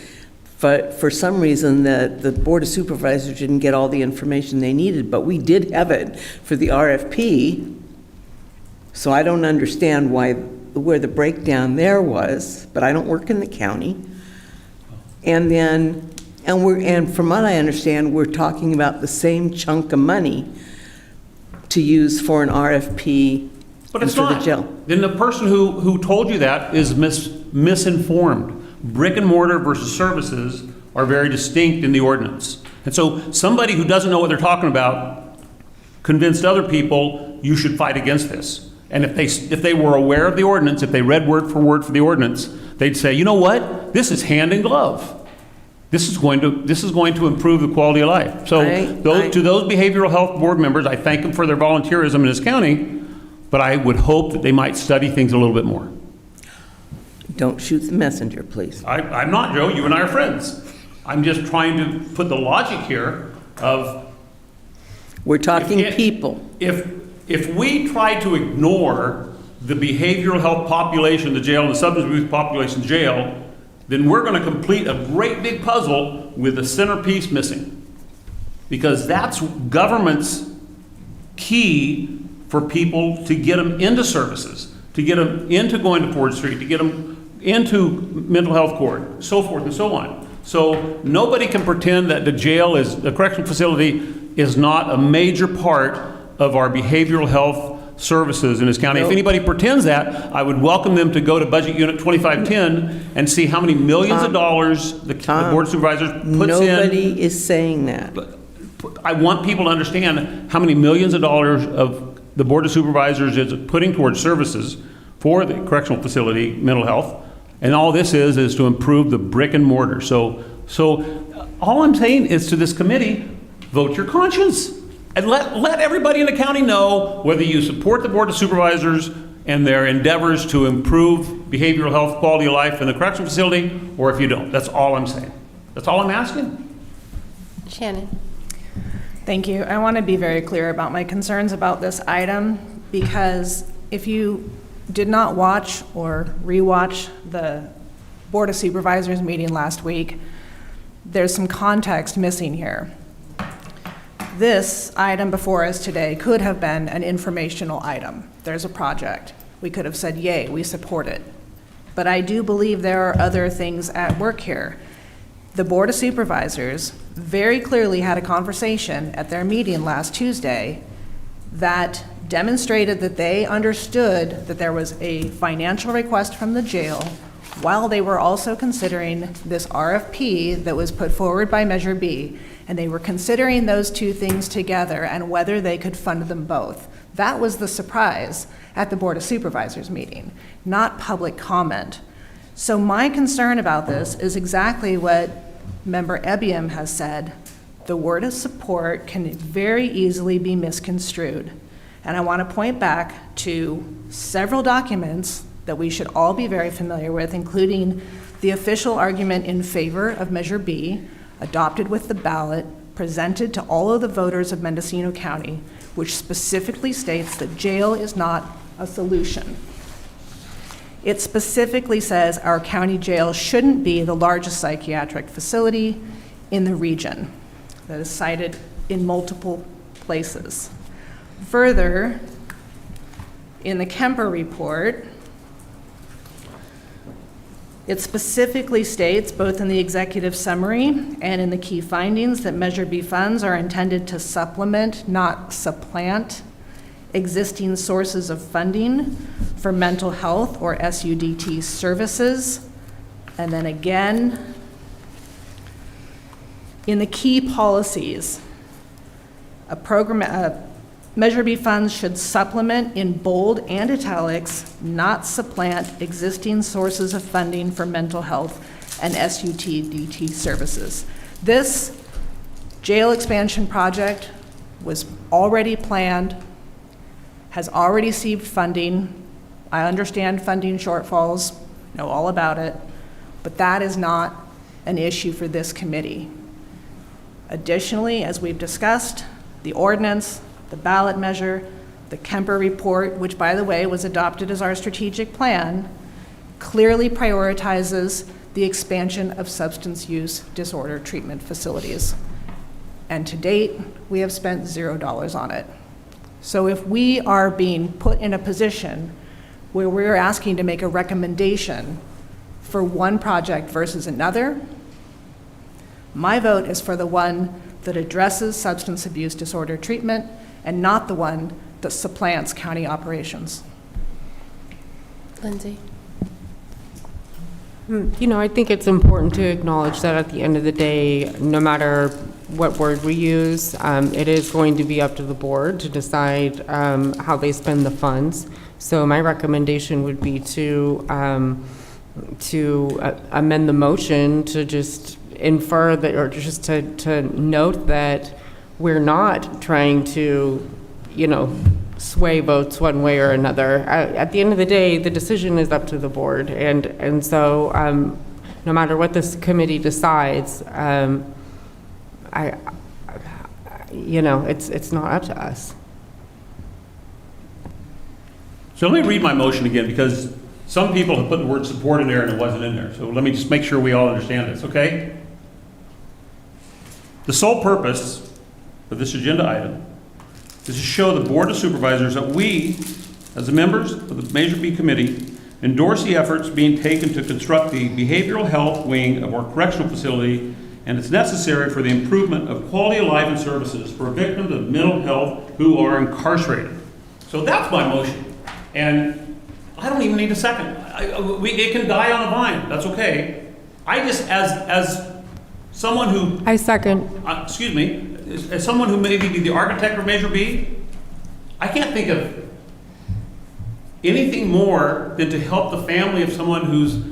But for some reason, the Board of Supervisors didn't get all the information they needed, but we did have it for the RFP. So I don't understand where the breakdown there was, but I don't work in the county. And from what I understand, we're talking about the same chunk of money to use for an RFP But it's for the not. jail. Then the person who told you that is misinformed. Brick and mortar versus services are very distinct in the ordinance. And so somebody who doesn't know what they're talking about convinced other people you should fight against this. And if they were aware of the ordinance, if they read word for word for the ordinance, they'd say, you know what? This is hand in glove. This is going to improve the quality of life. So to those behavioral health board members, I thank them for their volunteerism in this county, but I would hope that they might study things a little bit more. Don't shoot the messenger, please. I'm not, Joe. You and I are friends. I'm just trying to put the logic here of... We're talking people. If we try to ignore the behavioral health population, the jail, and the substance abuse population jail, then we're going to complete a great big puzzle with the centerpiece missing. Because that's government's key for people to get them into services, to get them into going to Ford Street, to get them into mental health court, so forth and so on. So nobody can pretend that the correctional facility is not a major part of our behavioral health services in this county. If anybody pretends that, I would welcome them to go to Budget Unit 2510 and see how many millions of dollars the Board of Supervisors puts in. Nobody is saying that. I want people to understand how many millions of dollars of the Board of Supervisors is putting towards services for the correctional facility, mental health. And all this is to improve the brick and mortar. So all I'm saying is to this committee, vote your conscience. And let everybody in the county know whether you support the Board of Supervisors and their endeavors to improve behavioral health, quality of life in the correctional facility, or if you don't. That's all I'm saying. That's all I'm asking. Shannon. Thank you. I want to be very clear about my concerns about this item, because if you did not watch or rewatch the Board of Supervisors meeting last week, there's some context missing here. This item before us today could have been an informational item. There's a project. We could have said, yay, we support it. But I do believe there are other things at work here. The Board of Supervisors very clearly had a conversation at their meeting last Tuesday that demonstrated that they understood that there was a financial request from the jail while they were also considering this RFP that was put forward by Measure B. And they were considering those two things together and whether they could fund them both. That was the surprise at the Board of Supervisors meeting, not public comment. So my concern about this is exactly what Member Ebbium has said. The word of support can very easily be misconstrued. And I want to point back to several documents that we should all be very familiar with, including the official argument in favor of Measure B, adopted with the ballot presented to all of the voters of Mendocino County, which specifically states that jail is not a solution. It specifically says our county jail shouldn't be the largest psychiatric facility in the region. That is cited in multiple places. Further, in the Kemper report, it specifically states, both in the executive summary and in the key findings, that Measure B funds are intended to supplement, not supplant, existing sources of funding for mental health or SUDT services. And then again, in the key policies, Measure B funds should supplement, in bold and italics, not supplant existing sources of funding for mental health and SUDT services. This jail expansion project was already planned, has already received funding. I understand funding shortfalls, know all about it, but that is not an issue for this committee. Additionally, as we've discussed, the ordinance, the ballot measure, the Kemper report, which, by the way, was adopted as our strategic plan, clearly prioritizes the expansion of substance use disorder treatment facilities. And to date, we have spent $0 on it. So if we are being put in a position where we're asking to make a recommendation for one project versus another, my vote is for the one that addresses substance abuse disorder treatment and not the one that supplants county operations. Lindsay? You know, I think it's important to acknowledge that at the end of the day, no matter what word we use, it is going to be up to the board to decide how they spend the funds. So my recommendation would be to amend the motion to just infer that, or just to note that we're not trying to, you know, sway votes one way or another. At the end of the day, the decision is up to the board, and so no matter what this committee decides, you know, it's not up to us. So let me read my motion again, because some people have put the word support in there and it wasn't in there. So let me just make sure we all understand this, okay? The sole purpose of this agenda item is to show the Board of Supervisors that we, as the members of the Measure B Committee, endorse the efforts being taken to construct the behavioral health wing of our correctional facility, and it's necessary for the improvement of quality of life and services for victims of mental health who are incarcerated. So that's my motion. And I don't even need a second. It can die on a vine. That's okay. I just, as someone who... I second. Excuse me. As someone who maybe be the architect of Measure B, I can't think of anything more than to help the family of someone who's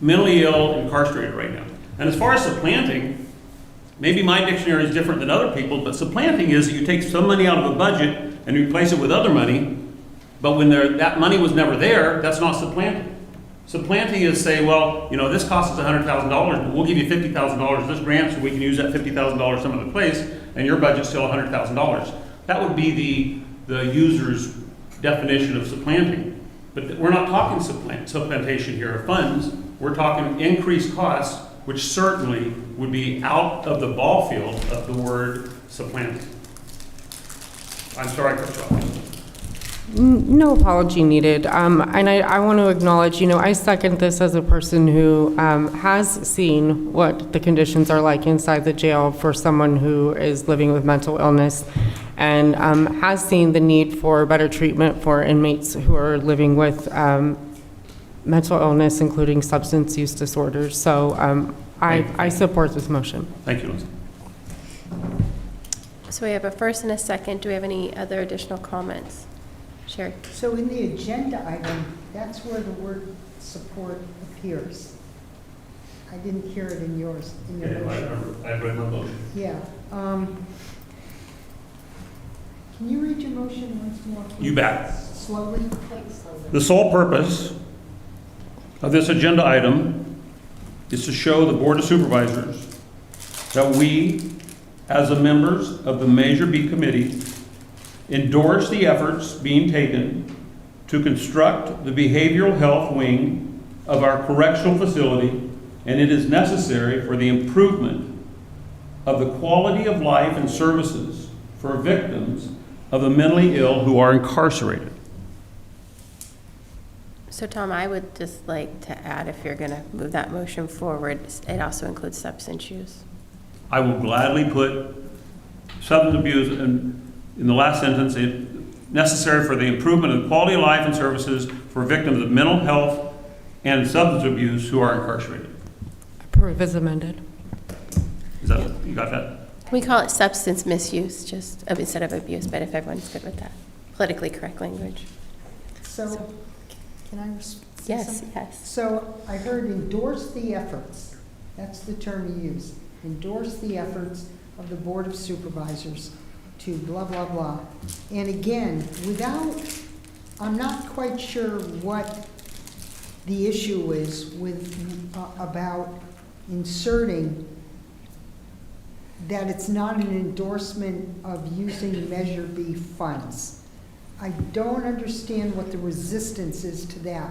mentally ill, incarcerated right now. And as far as supplanting, maybe my dictionary is different than other people's, but supplanting is that you take some money out of a budget and replace it with other money, but when that money was never there, that's not supplanting. Supplanting is say, well, you know, this costs us $100,000, but we'll give you $50,000 this grant so we can use that $50,000 some other place, and your budget's still $100,000. That would be the user's definition of supplanting. But we're not talking supplantation here of funds. We're talking increased costs, which certainly would be out of the ball field of the word supplanting. I'm sorry, Chris. No apology needed. And I want to acknowledge, you know, I second this as a person who has seen what the conditions are like inside the jail for someone who is living with mental illness, and has seen the need for better treatment for inmates who are living with mental illness, including substance use disorders. So I support this motion. Thank you, Lindsay. So we have a first and a second. Do we have any other additional comments? Sherry? So in the agenda item, that's where the word support appears. I didn't hear it in yours, in your motion. I read my motion. Yeah. Can you read your motion once more, please? You bet. Slowly? The sole purpose of this agenda item is to show the Board of Supervisors that we, as the members of the Measure B Committee, endorse the efforts being taken to construct the behavioral health wing of our correctional facility, and it is necessary for the improvement of the quality of life and services for victims of the mentally ill who are incarcerated. So Tom, I would just like to add, if you're going to move that motion forward, it also includes substance use. I will gladly put substance abuse in the last sentence, necessary for the improvement of the quality of life and services for victims of mental health and substance abuse who are incarcerated. Approve as amended. Is that, you got that? Can we call it substance misuse, just instead of abuse, but if everyone's good with that? Politically correct language. So, can I say Yes, something? yes. So I heard endorse the efforts, that's the term you used, endorse the efforts of the Board of Supervisors to blah, blah, blah. And again, I'm not quite sure what the issue is with, about inserting that it's not an endorsement of using Measure B funds. I don't understand what the resistance is to that,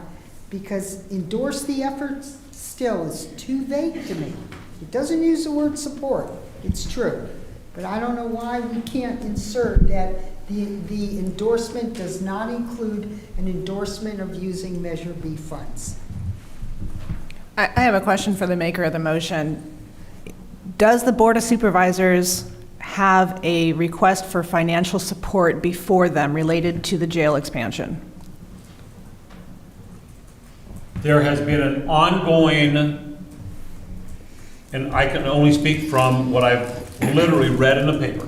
because endorse the efforts still is too vague to me. It doesn't use the word support, it's true. But I don't know why we can't insert that the endorsement does not include an endorsement of using Measure B funds. I have a question for the maker of the motion. Does the Board of Supervisors have a request for financial support before them related to the jail expansion? There has been an ongoing, and I can only speak from what I've literally read in the paper,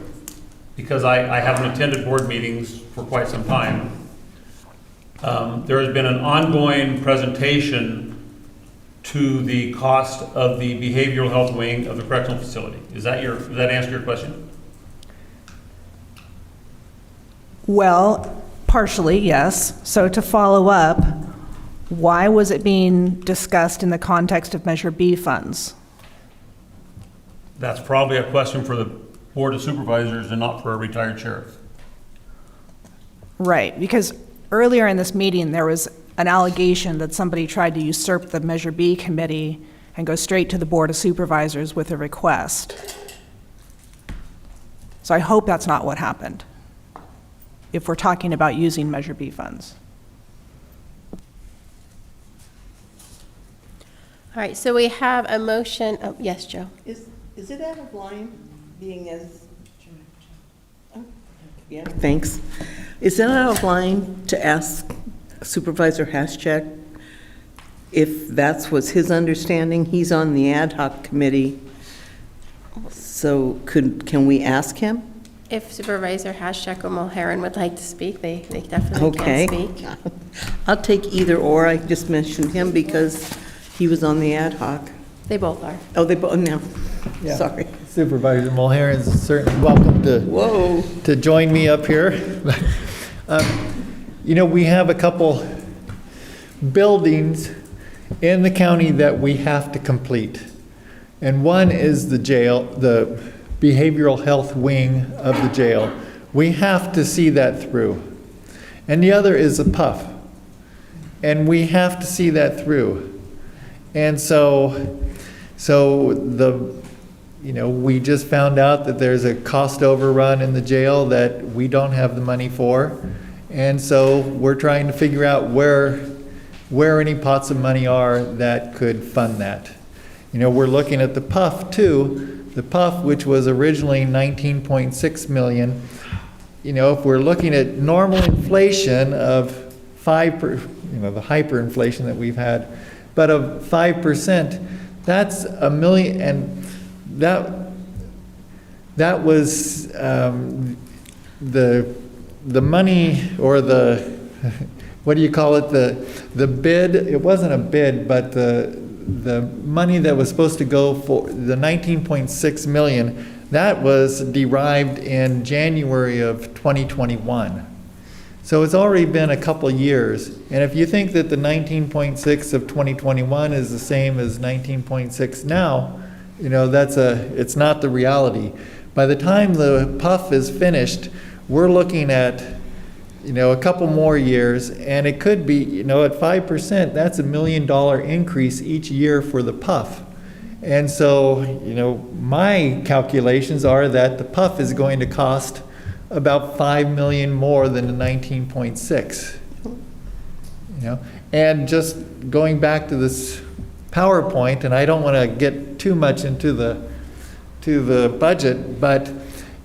because I haven't attended board meetings for quite some time. There has been an ongoing presentation to the cost of the behavioral health wing of the correctional facility. Does that answer your question? Well, partially, yes. So to follow up, why was it being discussed in the context of Measure B funds? That's probably a question for the Board of Supervisors and not for a retired sheriff. Right, because earlier in this meeting, there was an allegation that somebody tried to usurp the Measure B committee and go straight to the Board of Supervisors with a request. So I hope that's not what happened, if we're talking about using Measure B funds. All right, so we have a motion, oh, yes, Joe? Is it out of line, being as... Yeah, thanks. Is it out of line to ask Supervisor Haschak if that was his understanding? He's on the ad hoc committee, so can we ask him? If Supervisor Haschak or Mulherin would like to speak, they definitely Okay. can speak. I'll take either or. I just mentioned him because he was on the ad hoc. They both are. Oh, they both, no, Yeah. sorry. Supervisor Mulherin is certainly welcome Whoa. to join me up here. You know, we have a couple buildings in the county that we have to complete. And one is the jail, the behavioral health wing of the jail. We have to see that through. And the other is a PUF. And we have to see that through. And so we just found out that there's a cost overrun in the jail that we don't have the money for. And so we're trying to figure out where any pots of money are that could fund that. You know, we're looking at the PUF too. The PUF, which was originally 19.6 million. You know, if we're looking at normal inflation of the hyperinflation that we've had, but of 5%, that's $1 million, and that was the money, or the what do you call it, the bid. It wasn't a bid, but the money that was supposed to go for the 19.6 million, that was derived in January of 2021. So it's already been a couple years. And if you think that the 19.6 of 2021 is the same as 19.6 now, you know, it's not the reality. By the time the PUF is finished, we're looking at, a couple more years, and it could be, at 5%, that's $1 million increase each year for the PUF. And so, my calculations are that the PUF is going to cost about $5 million more than the 19.6. And just going back to this PowerPoint, and I don't want to get too much into the budget, but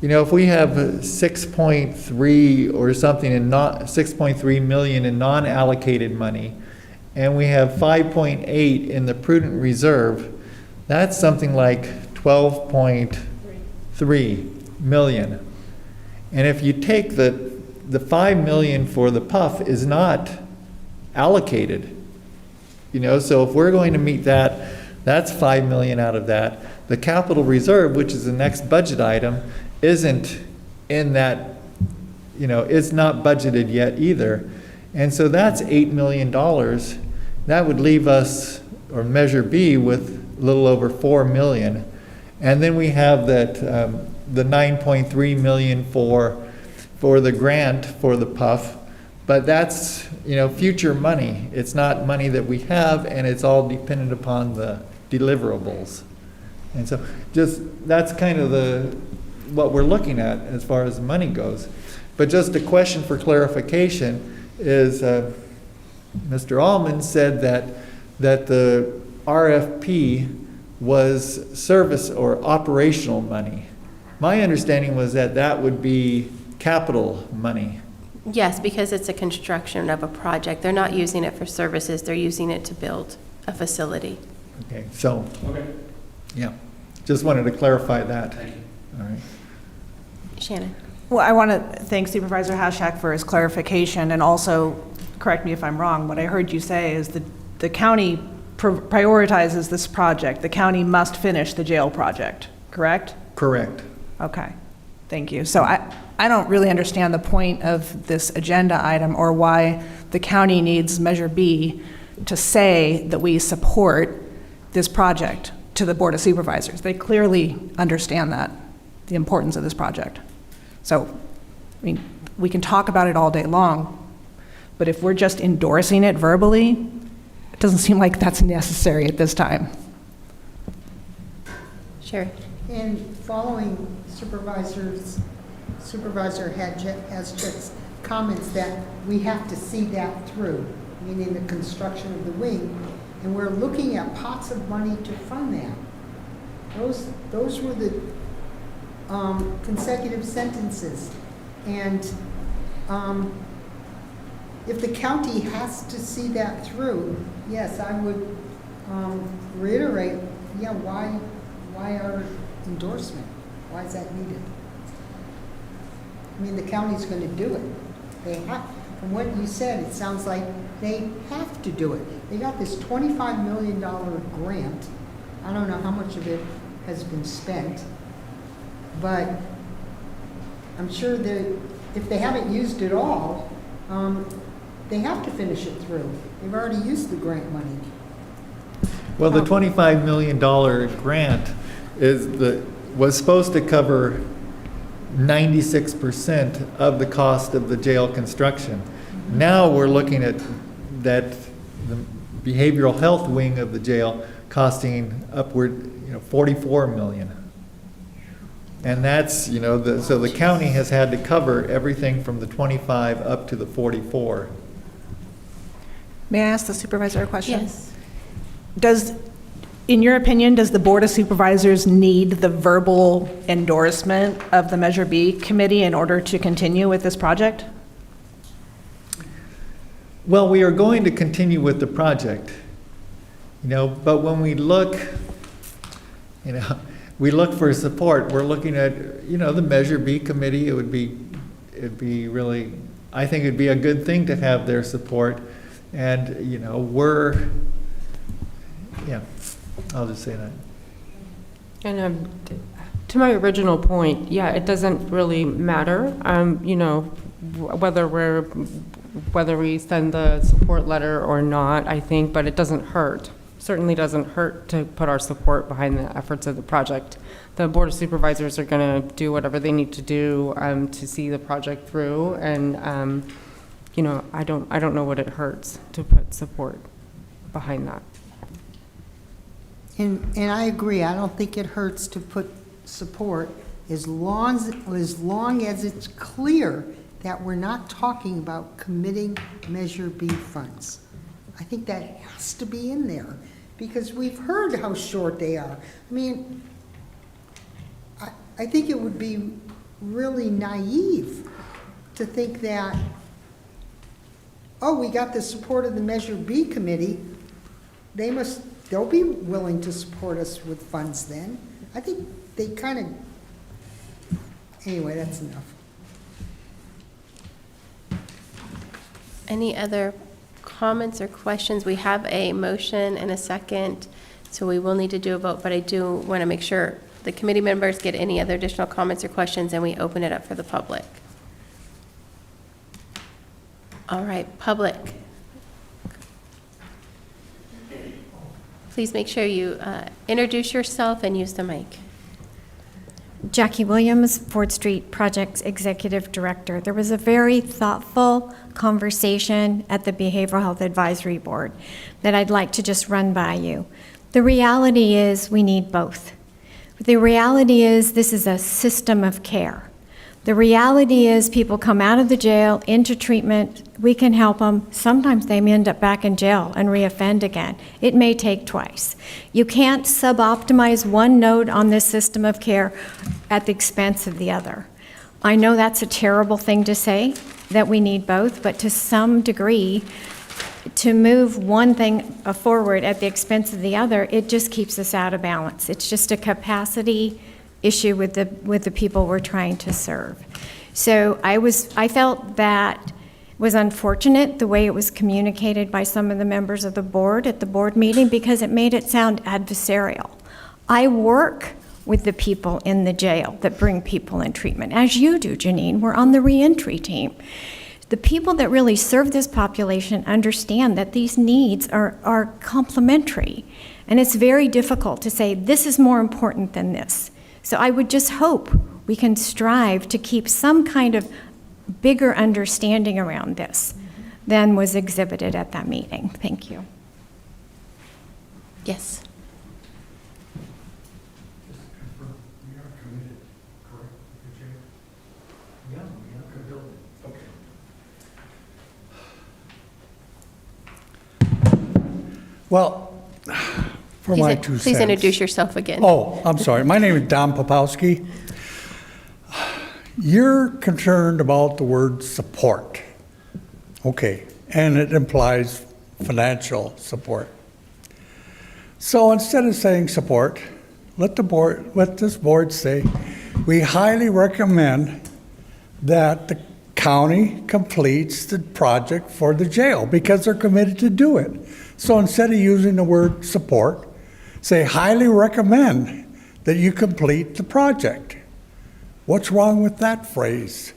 if we have 6.3 or something in 6.3 million in non-allocated money, and we have 5.8 in the prudent reserve, that's something like 12.3 million. And if you take the 5 million for the PUF is not allocated, so if we're going to meet that, that's 5 million out of that. The capital reserve, which is the next budget item, isn't in that, it's not budgeted yet either. And so that's $8 million. That would leave us, or Measure B, with a little over 4 million. And then we have that, the 9.3 million for the grant for the PUF, but that's, future money. It's not money that we have, and it's all dependent upon the deliverables. And so that's kind of what we're looking at as far as money goes. But just a question for clarification is, Mr. Allman said that the RFP was service or operational money. My understanding was that would be capital money. Yes, because it's a construction of a project. They're not using it for services, they're using it to build a facility. Okay, so, yeah, just wanted to clarify that. Thank you. All right. Shannon? Well, I want to thank Supervisor Hashak for his clarification, and also, correct me if I'm wrong, what I heard you say is that the county prioritizes this project. The county must finish the jail project, correct? Correct. Okay, thank you. So I don't really understand the point of this agenda item, or why the county needs Measure B to say that we support this project to the Board of Supervisors. They clearly understand that, the importance of this project. So, we can talk about it all day long, but if we're just endorsing it verbally, it doesn't seem like that's necessary at this time. Sure. And following Supervisor Haschek's comments that we have to see that through, meaning the construction of the wing, and we're looking at pots of money to fund that. Those were the consecutive sentences. And if the county has to see that through, yes, I would reiterate, why our endorsement? Why is that needed? The county's going to do it. They have, from what you said, it sounds like they have to do it. They got this $25 million grant. I don't know how much of it has been spent, but I'm sure that if they haven't used it all, they have to finish it through. They've already used the grant money. Well, the $25 million grant was supposed to cover 96% of the cost of the jail construction. Now we're looking at that the behavioral health wing of the jail costing upward, 44 million. And that's, so the county has had to cover everything from the 25 up to the 44. May I ask the supervisor a question? Yes. In your opinion, does the Board of Supervisors need the verbal endorsement of the Measure B committee in order to continue with this project? Well, we are going to continue with the project, but when we look, we look for support. We're looking at, the Measure B committee. It'd be really, I think it'd be a good thing to have their support. And, I'll just say that. And to my original point, it doesn't really matter, whether we send the support letter or not, I think, but it doesn't hurt certainly doesn't hurt to put our support behind the efforts of the project. The Board of Supervisors are going to do whatever they need to do to see the project through, and you know, I don't know what it hurts to put support behind that. And I agree, I don't think it hurts to put support as long as it's clear that we're not talking about committing Measure B funds. I think that has to be in there, because we've heard how short they are. I mean, I think it would be really naive to think that, oh, we got the support of the Measure B committee, they'll be willing to support us with funds then. I think they kind of, anyway, that's enough. Any other comments or questions? We have a motion and a second, so we will need to do a vote, but I do want to make sure the committee members get any other additional comments or questions, and we open it up for the public. All right, public. Please make sure you introduce yourself and use the mic. Jackie Williams, Ford Street Projects Executive Director. There was a very thoughtful conversation at the Behavioral Health Advisory Board that I'd like to just run by you. The reality is we need both. The reality is this is a system of care. The reality is people come out of the jail into treatment, we can help them. Sometimes they may end up back in jail and reoffend again. It may take twice. You can't sub-optimize one node on this system of care at the expense of the other. I know that's a terrible thing to say, that we need both, but to some degree, to move one thing forward at the expense of the other, it just keeps us out of balance. It's just a capacity issue with the people we're trying to serve. So I felt that was unfortunate the way it was communicated by some of the members of the board at the board meeting, because it made it sound adversarial. I work with the people in the jail that bring people in treatment, as you do, Janine. We're on the reentry team. The people that really serve this population understand that these needs are complementary, and it's very difficult to say this is more important than this. So I would just hope we can strive to keep some kind of bigger understanding around this than was exhibited at that meeting. Thank you. Yes. Well, for my 2 cents. Please introduce yourself again. Oh, I'm sorry. My name is Don Popowski. You're concerned about the word support. Okay, and it implies financial support. So instead of saying support, let this board say, we highly recommend that the county completes the project for the jail because they're committed to do it. So instead of using the word support, say highly recommend that you complete the project. What's wrong with that phrase?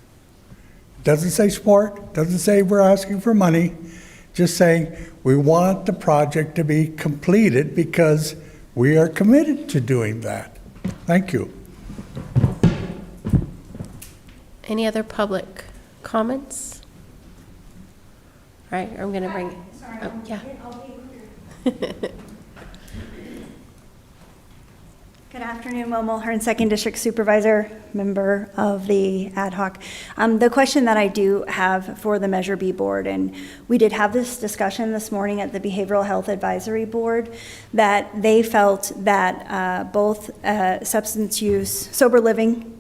Doesn't say support, doesn't say we're asking for money, just saying we want the project to be completed because we are committed to doing that. Thank you. Any other public comments? All right, I'm going to bring, oh, yeah. Good afternoon, Will Mulhern, 2nd District Supervisor, member of the ad hoc. The question that I do have for the Measure B board, and we did have this discussion this morning at the Behavioral Health Advisory Board, that they felt that both substance use, sober living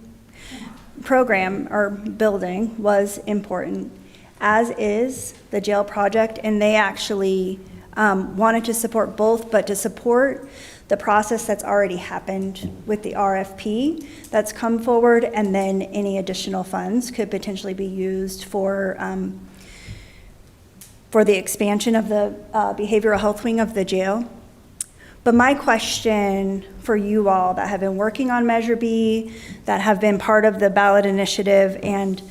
program or building was important, as is the jail project, and they actually wanted to support both, but to support the process that's already happened with the RFP that's come forward, and then any additional funds could potentially be used for the expansion of the behavioral health wing of the jail. But my question for you all that have been working on Measure B, that have been part of the ballot initiative, and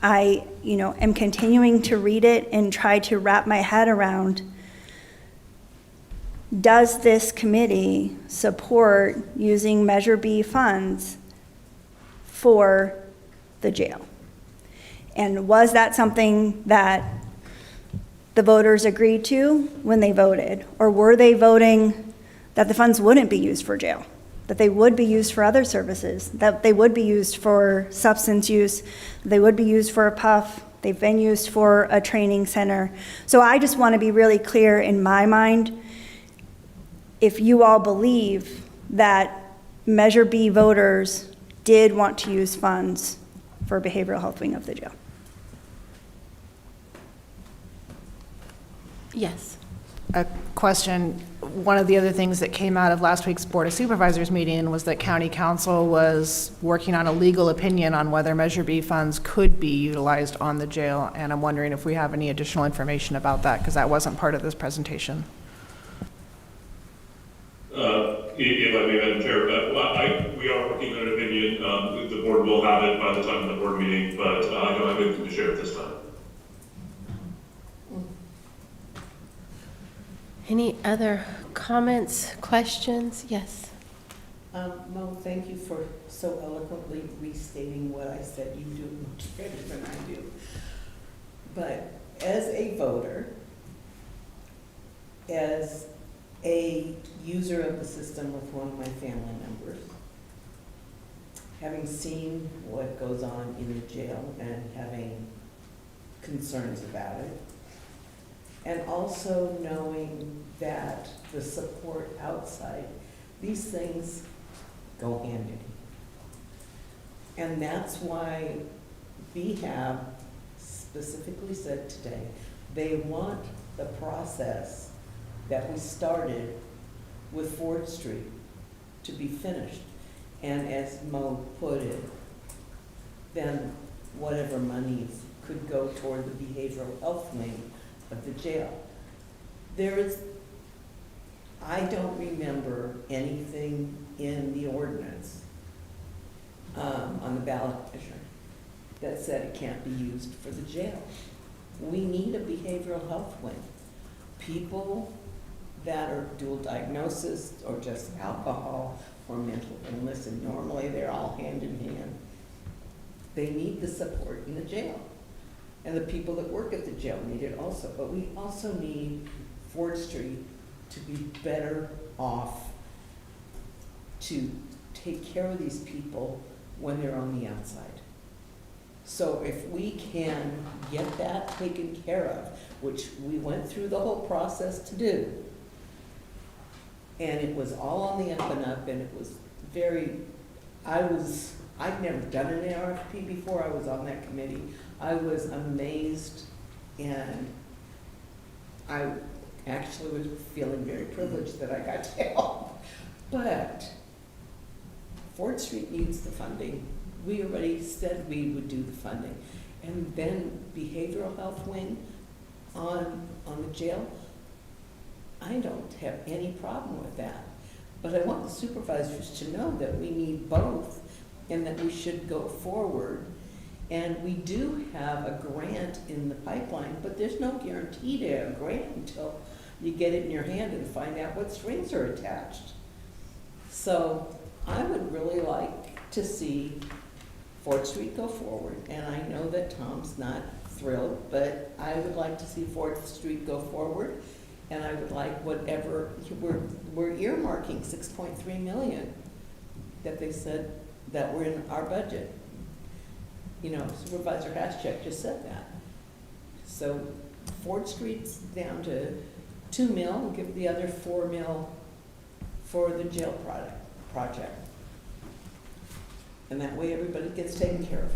I am continuing to read it and try to wrap my head around does this committee support using Measure B funds for the jail? And was that something that the voters agreed to when they voted? Or were they voting that the funds wouldn't be used for jail? That they would be used for other services? That they would be used for substance use? They would be used for a PUF? They've been used for a training center. So I just want to be really clear in my mind, if you all believe that Measure B voters did want to use funds for behavioral health wing of the jail. Yes. A question, one of the other things that came out of last week's Board of Supervisors meeting was that County Council was working on a legal opinion on whether Measure B funds could be utilized on the jail, and I'm wondering if we have any additional information about that, because that wasn't part of this presentation. If I may, Madam Chair, we are working on an opinion. The board will have it by the time of the board meeting, but I don't have anything to share at this time. Any other comments, questions? Yes. Mo, thank you for so eloquently restating what I said. You do much better than I do. But as a voter, as a user of the system with one of my family members, having seen what goes on in the jail and having concerns about it, and also knowing that the support outside, these things go hand in hand. And that's why BHAB specifically said today, they want the process that we started with Ford Street to be finished. And as Mo put it, then whatever monies could go toward the behavioral health wing of the jail. I don't remember anything in the ordinance on the ballot measure that said it can't be used for the jail. We need a behavioral health wing. People that are dual diagnosis or just alcohol or mental illness, and normally they're all hand in hand, they need the support in the jail. And the people that work at the jail need it also. But we also need Ford Street to be better off to take care of these people when they're on the outside. So if we can get that taken care of, which we went through the whole process to do, and it was all on the up and up, and it was very, I'd never done an RFP before. I was on that committee. I was amazed, and I actually was feeling very privileged that I got to help. But Ford Street needs the funding. We already said we would do the funding. And then behavioral health wing on the jail, I don't have any problem with that. But I want the supervisors to know that we need both and that we should go forward. And we do have a grant in the pipeline, but there's no guarantee to a grant until you get it in your hand and find out what strings are attached. So I would really like to see Ford Street go forward. And I know that Tom's not thrilled, but I would like to see Ford Street go forward. And I would like whatever, we're earmarking 6.3 million that they said that were in our budget. You know, Supervisor Haschek just said that. So Ford Street's down to 2 mil, we'll give the other 4 mil for the jail project. And that way everybody gets taken care of.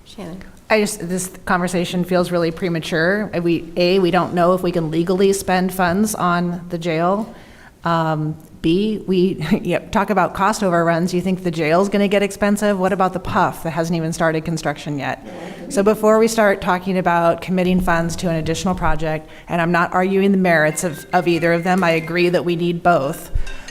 Shannon. This conversation feels really premature. We don't know if we can legally spend funds on the jail. B, we talk about cost overruns. You think the jail's going to get expensive? What about the PUF that hasn't even started construction yet? So before we start talking about committing funds to an additional project, and I'm not arguing the merits of either of them, I agree that we need both.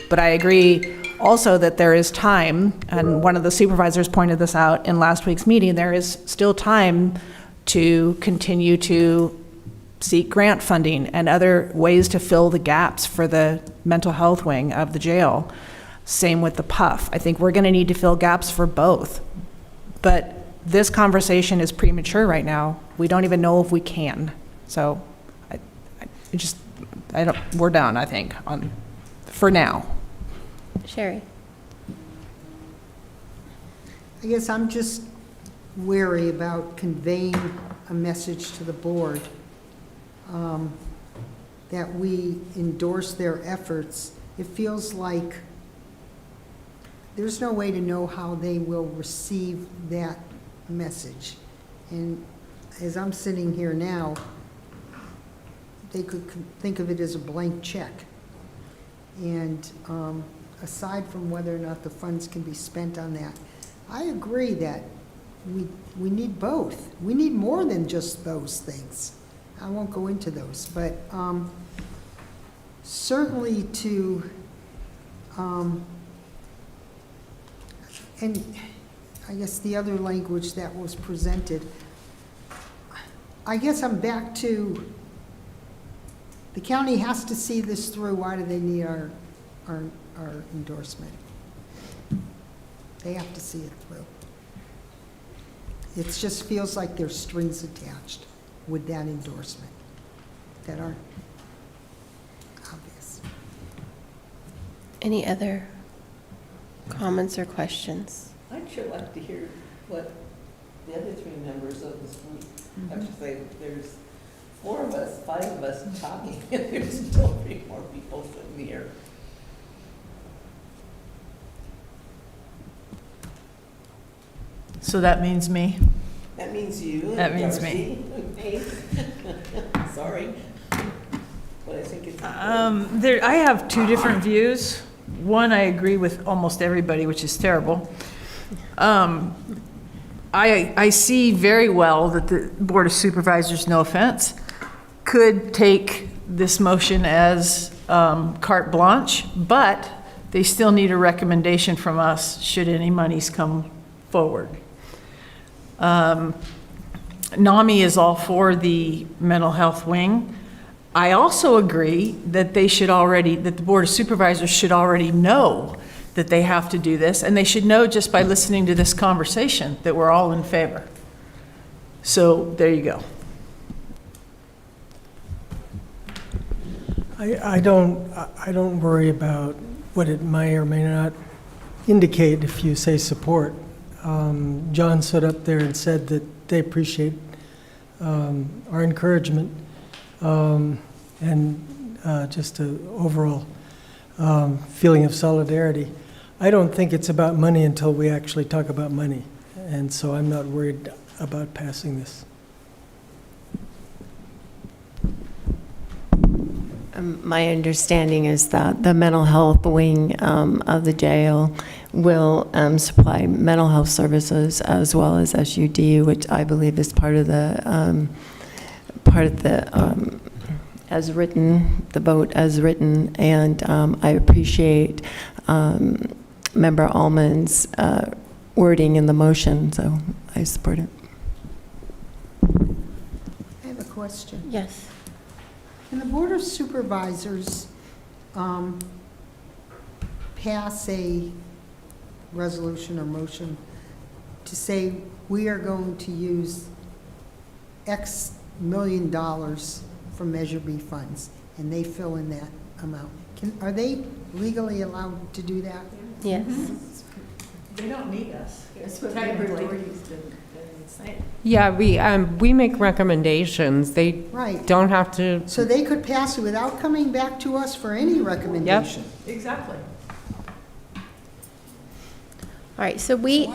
But I agree also that there is time, and one of the supervisors pointed this out in last week's meeting, there is still time to continue to seek grant funding and other ways to fill the gaps for the mental health wing of the jail. Same with the PUF. I think we're going to need to fill gaps for both. But this conversation is premature right now. We don't even know if we can. So we're done, I think, for now. Sherry? I guess I'm just wary about conveying a message to the board that we endorse their efforts. It feels like there's no way to know how they will receive that message. And as I'm sitting here now, they could think of it as a blank check. And aside from whether or not the funds can be spent on that, I agree that we need both. We need more than just those things. I won't go into those, but certainly to, and I guess the other language that was presented, I guess I'm back to, the county has to see this through. Why do they need our endorsement? They have to see it through. It just feels like there's strings attached with that endorsement that aren't obvious. Any other comments or questions? I'd sure like to hear what the other three members of this group have to say. There's 4 of us, 5 of us talking, and there's still 3 more people sitting here. So that means me. That means you. That means me. Me. Sorry. But I think it's. I have 2 different views. One, I agree with almost everybody, which is terrible. I see very well that the Board of Supervisors, no offense, could take this motion as carte blanche, but they still need a recommendation from us should any monies come forward. NAMI is all for the mental health wing. I also agree that that the Board of Supervisors should already know that they have to do this, and they should know just by listening to this conversation that we're all in favor. So there you go. I don't worry about what it may or may not indicate if you say support. John stood up there and said that they appreciate our encouragement and just an overall feeling of solidarity. I don't think it's about money until we actually talk about money, and so I'm not worried about passing this. My understanding is that the mental health wing of the jail will supply mental health services as well as SUD, which I believe is part of the as written, the vote as written, and I appreciate Member Allman's wording in the motion, so I support it. I have a question. Yes. Can the Board of Supervisors pass a resolution or motion to say we are going to use X $million from Measure B funds, and they fill in that amount? Are they legally allowed to do that? Yes. They don't need us. Yeah, we make recommendations. They Right. don't have to. So they could pass it without coming back to us for any recommendation? Exactly. All right, so we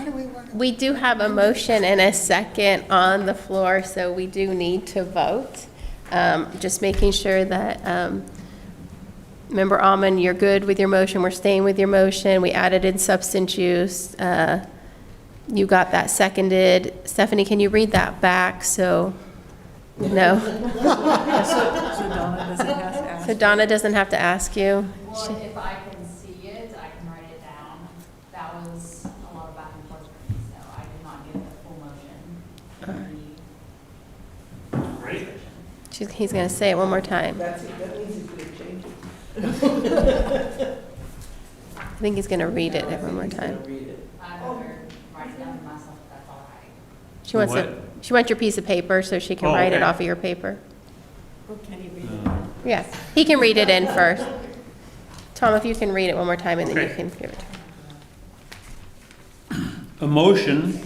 do have a motion and a second on the floor, so we do need to vote. Just making sure that, Member Almond, you're good with your motion, we're staying with your motion, we added in substance use. You got that seconded. Stephanie, can you read that back, so, no? So Donna doesn't have to ask you? Well, if I can see it, I can write it down. That was a lot of back and forth for me, so I did not get the full motion. Great. He's going to say it one more time. That means he's going to change it. I think he's going to read it one more time. I'd rather write it down myself, if that's all right. She wants she wants your piece of paper so she can Oh, write it okay. off of your paper. Yes, he can read it in first. Tom, if you can read it one more time and then you Okay. can give it to him. A motion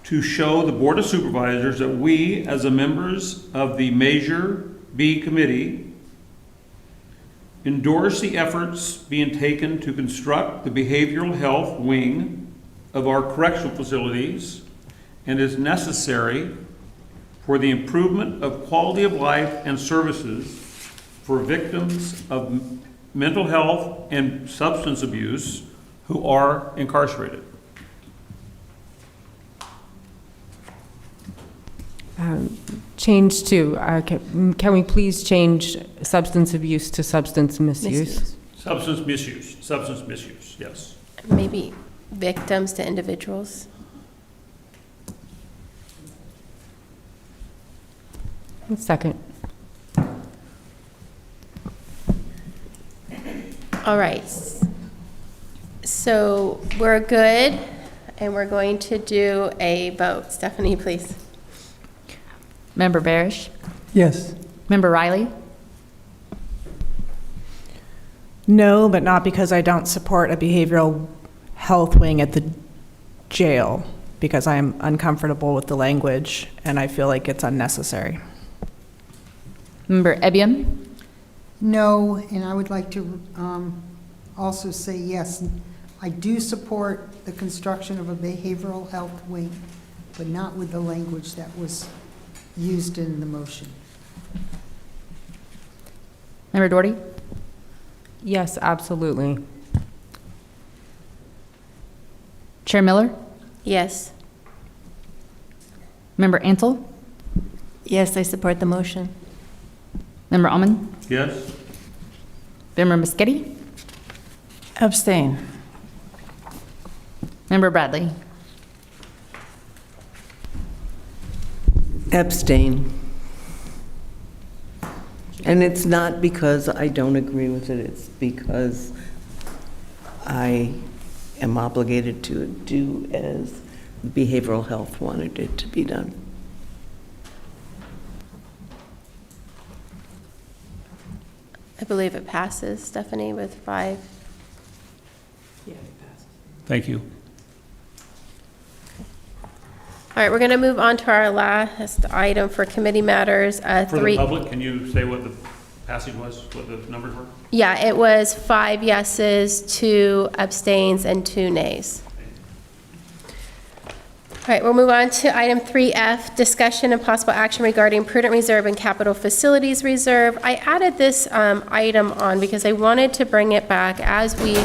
to show the Board of Supervisors that we, as the members of the Measure B Committee, endorse the efforts being taken to construct the behavioral health wing of our correctional facilities and is necessary for the improvement of quality of life and services for victims of mental health and substance abuse who are incarcerated. Change to, can we please change substance abuse to substance misuse? Substance misuse, yes. Maybe victims to individuals. Second. All right. So we're good, and we're going to do a vote. Stephanie, please. Member Barish? Yes. Member Riley? No, but not because I don't support a behavioral health wing at the jail, because I am uncomfortable with the language and I feel like it's unnecessary. Member Ebian? No, and I would like to also say yes. I do support the construction of a behavioral health wing, but not with the language that was used in the motion. Member Doherty? Yes, absolutely. Chair Miller? Yes. Member Ansel? Yes, I support the motion. Member Almond? Yes? Member Moschetti? Abstain. Member Bradley? Abstain. And it's not because I don't agree with it, it's because I am obligated to do as behavioral health wanted it to be done. I believe it passes, Stephanie, with 5. Thank you. All right, we're going to move on to our last item for committee matters. For the public, can you say what the passage was, what the numbers were? Yeah, it was 5 yeses, 2 abstains, and 2 nays. All right, we'll move on to item 3F, discussion and possible action regarding prudent reserve and capital facilities reserve. I added this item on because I wanted to bring it back as we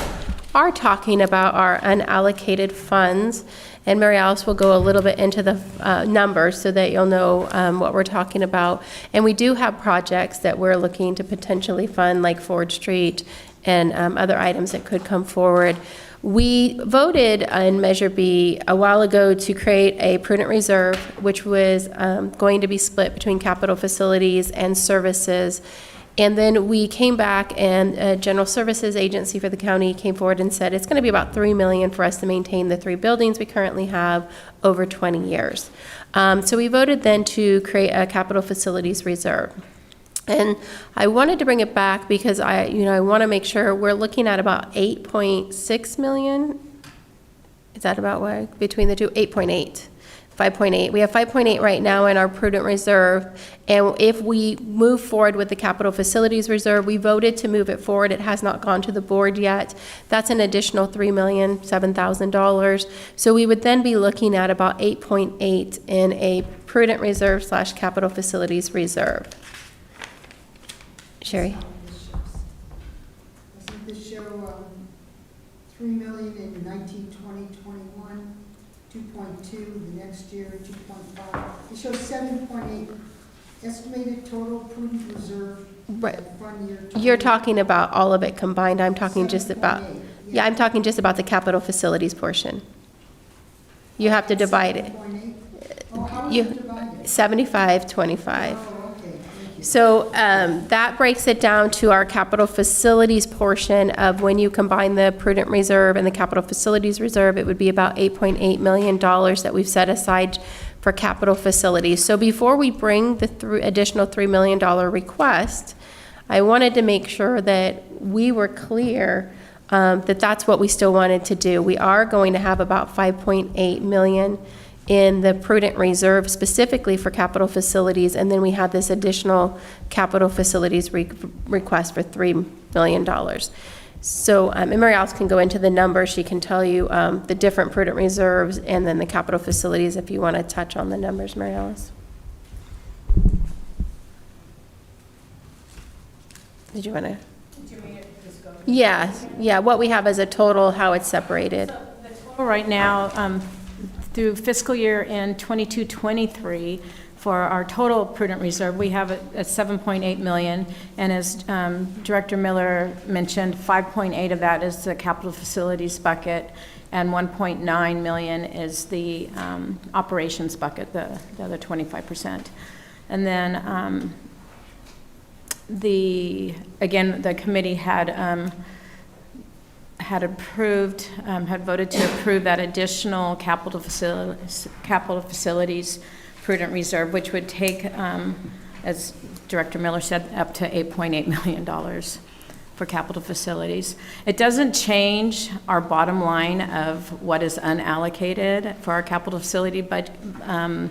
are talking about our unallocated funds. And Mary Alice will go a little bit into the numbers so that you'll know what we're talking about. And we do have projects that we're looking to potentially fund, like Ford Street and other items that could come forward. We voted in Measure B a while ago to create a prudent reserve, which was going to be split between capital facilities and services. And then we came back and a General Services Agency for the county came forward and said it's going to be about $3 million for us to maintain the 3 buildings we currently have over 20 years. So we voted then to create a capital facilities reserve. And I wanted to bring it back because I want to make sure we're looking at about 8.6 million. Is that about what, between the two? 8.8. 5.8. We have 5.8 right now in our prudent reserve, and if we move forward with the capital facilities reserve, we voted to move it forward. It has not gone to the board yet. That's an additional $3,007,000. So we would then be looking at about 8.8 in a prudent reserve / capital facilities reserve. Sherry? Doesn't this show $3 million in 19, 20, 21, 2.2 the next year, 2.5? It shows 7.8 estimated total prudent reserve. Right. Fund year. You're talking about all of it combined. I'm talking just about, yeah, I'm talking just about the capital facilities portion. You have to divide it. Oh, how is it divided? 75-25. So that breaks it down to our capital facilities portion of when you combine the prudent reserve and the capital facilities reserve, it would be about $8.8 million that we've set aside for capital facilities. So before we bring the additional $3 million request, I wanted to make sure that we were clear that that's what we still wanted to do. We are going to have about $5.8 million in the prudent reserve specifically for capital facilities, and then we have this additional capital facilities request for $3 million. So, and Mary Alice can go into the numbers. She can tell you the different prudent reserves and then the capital facilities if you want to touch on the numbers, Mary Alice. Did you want to? Yeah, what we have as a total, how it's separated. Right now, through fiscal year in 22-23, for our total prudent reserve, we have it at $7.8 million, and as Director Miller mentioned, 5.8 of that is the capital facilities bucket, and 1.9 million is the operations bucket, the other 25%. And then the committee had approved, had voted to approve that additional capital facilities prudent reserve, which would take, as Director Miller said, up to $8.8 million for capital facilities. It doesn't change our bottom line of what is unallocated for our capital facility budget, no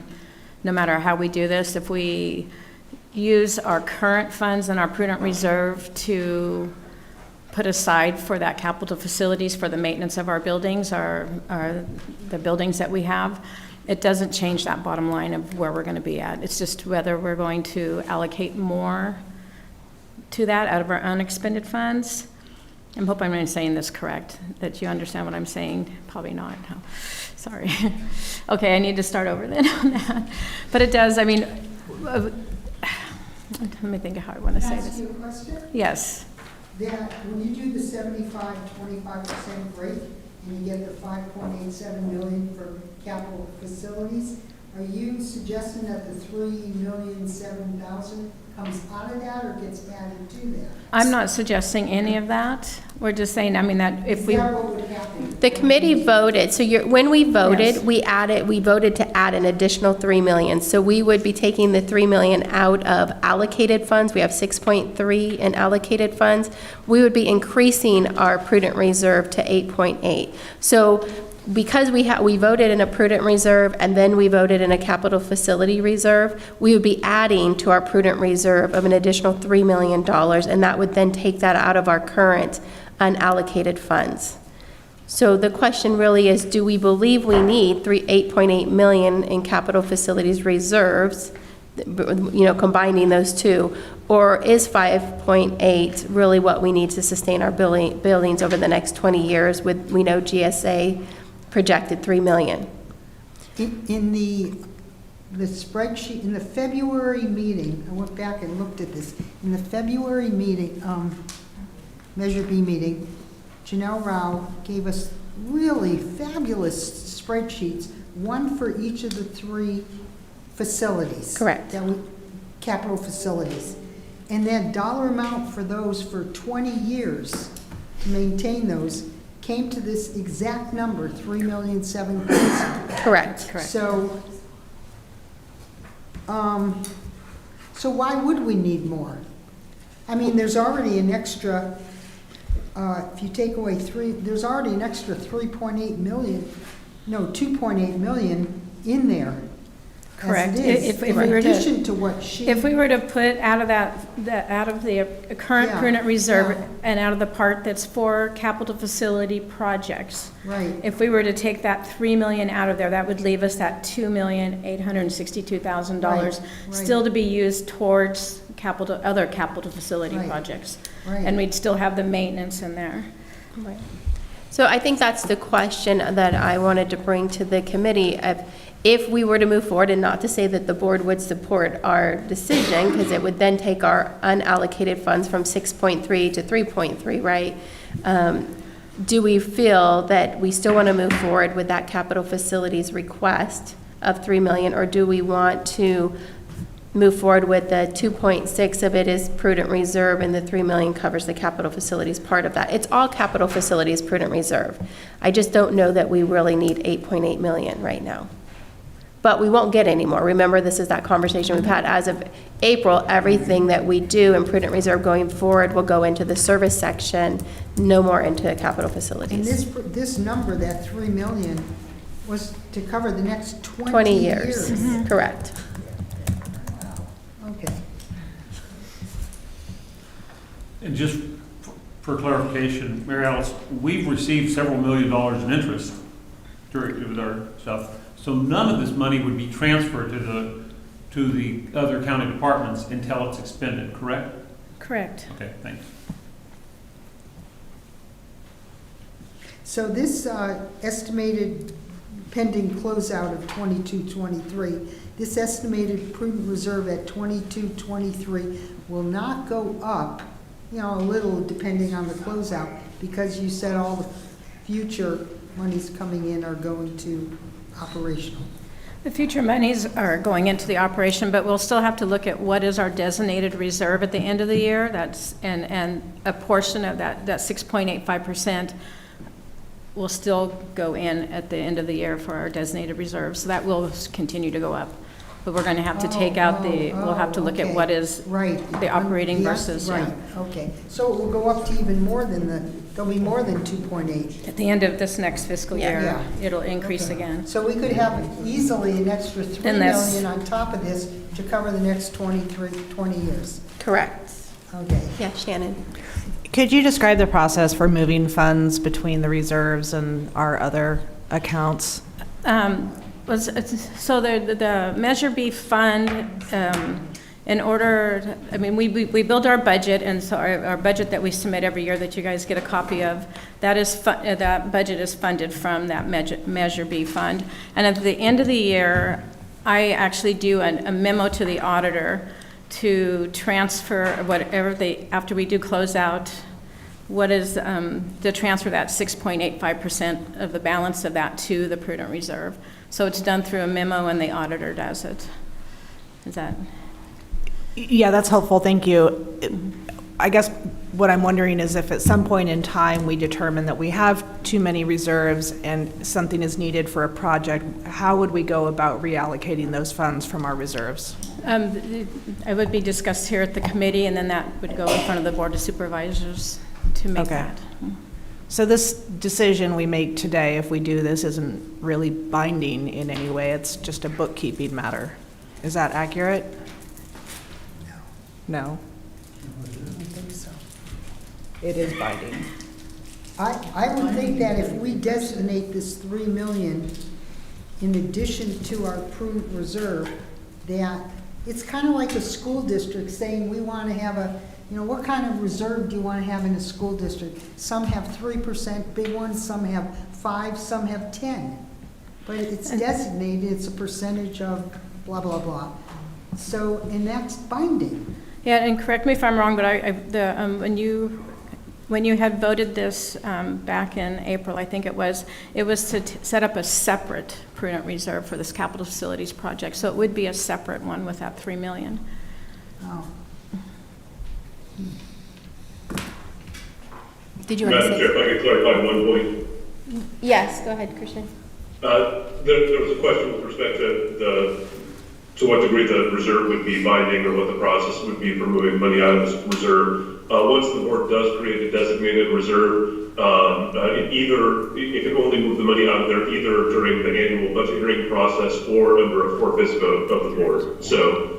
matter how we do this. If we use our current funds and our prudent reserve to put aside for that capital facilities for the maintenance of our buildings, the buildings that we have, it doesn't change that bottom line of where we're going to be at. It's just whether we're going to allocate more to that out of our unexpended funds. I hope I'm saying this correct, that you understand what I'm saying. Probably not. No. Sorry. Okay, I need to start over then on that. But it does, I mean, let me think of how I want to say this. Can I ask you a question? Yes. That when you do the 75-25% break and you get the 5.87 million for capital facilities, are you suggesting that the 3,007,000 comes out of that or gets added to that? I'm not suggesting any of that. We're just saying, I mean, that if we... Is that what would happen? The committee voted, so when we voted, Yes. we voted to add an additional $3 million. So we would be taking the $3 million out of allocated funds. We have 6.3 in allocated funds. We would be increasing our prudent reserve to 8.8. So because we voted in a prudent reserve and then we voted in a capital facility reserve, we would be adding to our prudent reserve of an additional $3 million, and that would then take that out of our current unallocated funds. So the question really is, do we believe we need $8.8 million in capital facilities reserves, combining those two, or is 5.8 really what we need to sustain our buildings over the next 20 years with, we know GSA projected $3 million. In the spreadsheet, in the February meeting, I went back and looked at this. In the February meeting, Measure B meeting, Janelle Rao gave us really fabulous spreadsheets, one for each of the three facilities. Correct. Capital facilities. And that dollar amount for those for 20 years to maintain those came to this exact number, $3,007,000. Correct. So, so why would we need more? I mean, there's already an extra, if you take away there's already an extra 2.8 million in there. Correct. As it is, If we in were to- addition to what she. If we were to put out of out of the current Yeah, prudent reserve yeah. and out of the part that's for capital facility projects, Right. if we were to take that $3 million out of there, that would leave us that $2,862,000, Right. still to be used towards other capital facility Right. projects. Right. And we'd still have the maintenance in there. So I think that's the question that I wanted to bring to the committee. If we were to move forward, and not to say that the board would support our decision, because it would then take our unallocated funds from 6.3 to 3.3, right? Do we feel that we still want to move forward with that capital facilities request of 3 million, or do we want to move forward with the 2.6 of it is prudent reserve, and the 3 million covers the capital facilities part of that? It's all capital facilities prudent reserve. I just don't know that we really need 8.8 million right now. But we won't get any more. Remember, this is that conversation we've had. As of April, everything that we do in prudent reserve going forward will go into the service section, no more into capital And facilities. this number, that 3 million, was to cover the next 20 20 years. years, correct. Okay. And just for clarification, Mary Alice, we've received several $1 million in interest with our stuff. So none of this money would be transferred to the other county departments until it's expended, correct? Correct. Okay, thanks. So this estimated pending closeout of 22-23, this estimated prudent reserve at 22-23 will not go up, a little depending on the closeout, because you said all the future monies coming in are going to operational. The future monies are going into the operation, but we'll still have to look at what is our designated reserve at the end of the year. That's, and a portion of that 6.85% will still go in at the end of the year for our designated reserves. So that will continue to go up. But we're going to have to take out we'll have to look at what is the operating versus. Right, okay. So it will go up to even more than there'll be more than 2.8. At the end of this next fiscal year, it'll increase again. So we could have easily an extra 3 million on top of this to cover the next 20 years. Correct. Okay. Yeah, Shannon. Could you describe the process for moving funds between the reserves and our other accounts? So the Measure B fund, in order, we build our budget, and so our budget that we submit every year that you guys get a copy of, that budget is funded from that Measure B fund. And at the end of the year, I actually do a memo to the auditor to transfer whatever after we do close out, what is to transfer that 6.85% of the balance of that to the prudent reserve. So it's done through a memo and the auditor does it. Is that? Yeah, that's helpful, thank you. I guess what I'm wondering is if at some point in time we determine that we have too many reserves and something is needed for a project, how would we go about reallocating those funds from our reserves? It would be discussed here at the committee, and then that would go in front of the Board of Supervisors to make that. So this decision we make today, if we do this, isn't really binding in any way, it's just a bookkeeping matter. Is that accurate? No? I don't think so. It is binding. I would think that if we designate this 3 million in addition to our prudent reserve, that it's kind of like a school district saying we want to have what kind of reserve do you want to have in a school district? Some have 3% big ones, some have 5, some have 10. But it's designated, it's a percentage of blah, blah, blah. So, and that's binding. Yeah, and correct me if I'm wrong, but when you had voted this back in April, I think it was to set up a separate prudent reserve for this capital facilities project. So it would be a separate one with that 3 million. Oh. Did you want to Madam say? Chair, if I could clarify one point. Yes, go ahead, Christian. There was a question with respect to what degree the reserve would be binding or what the process would be for moving money out of this reserve. Once the board does create a designated reserve, it can only move the money out of there either during the annual budget hearing process or under a 4/5 vote of the board. So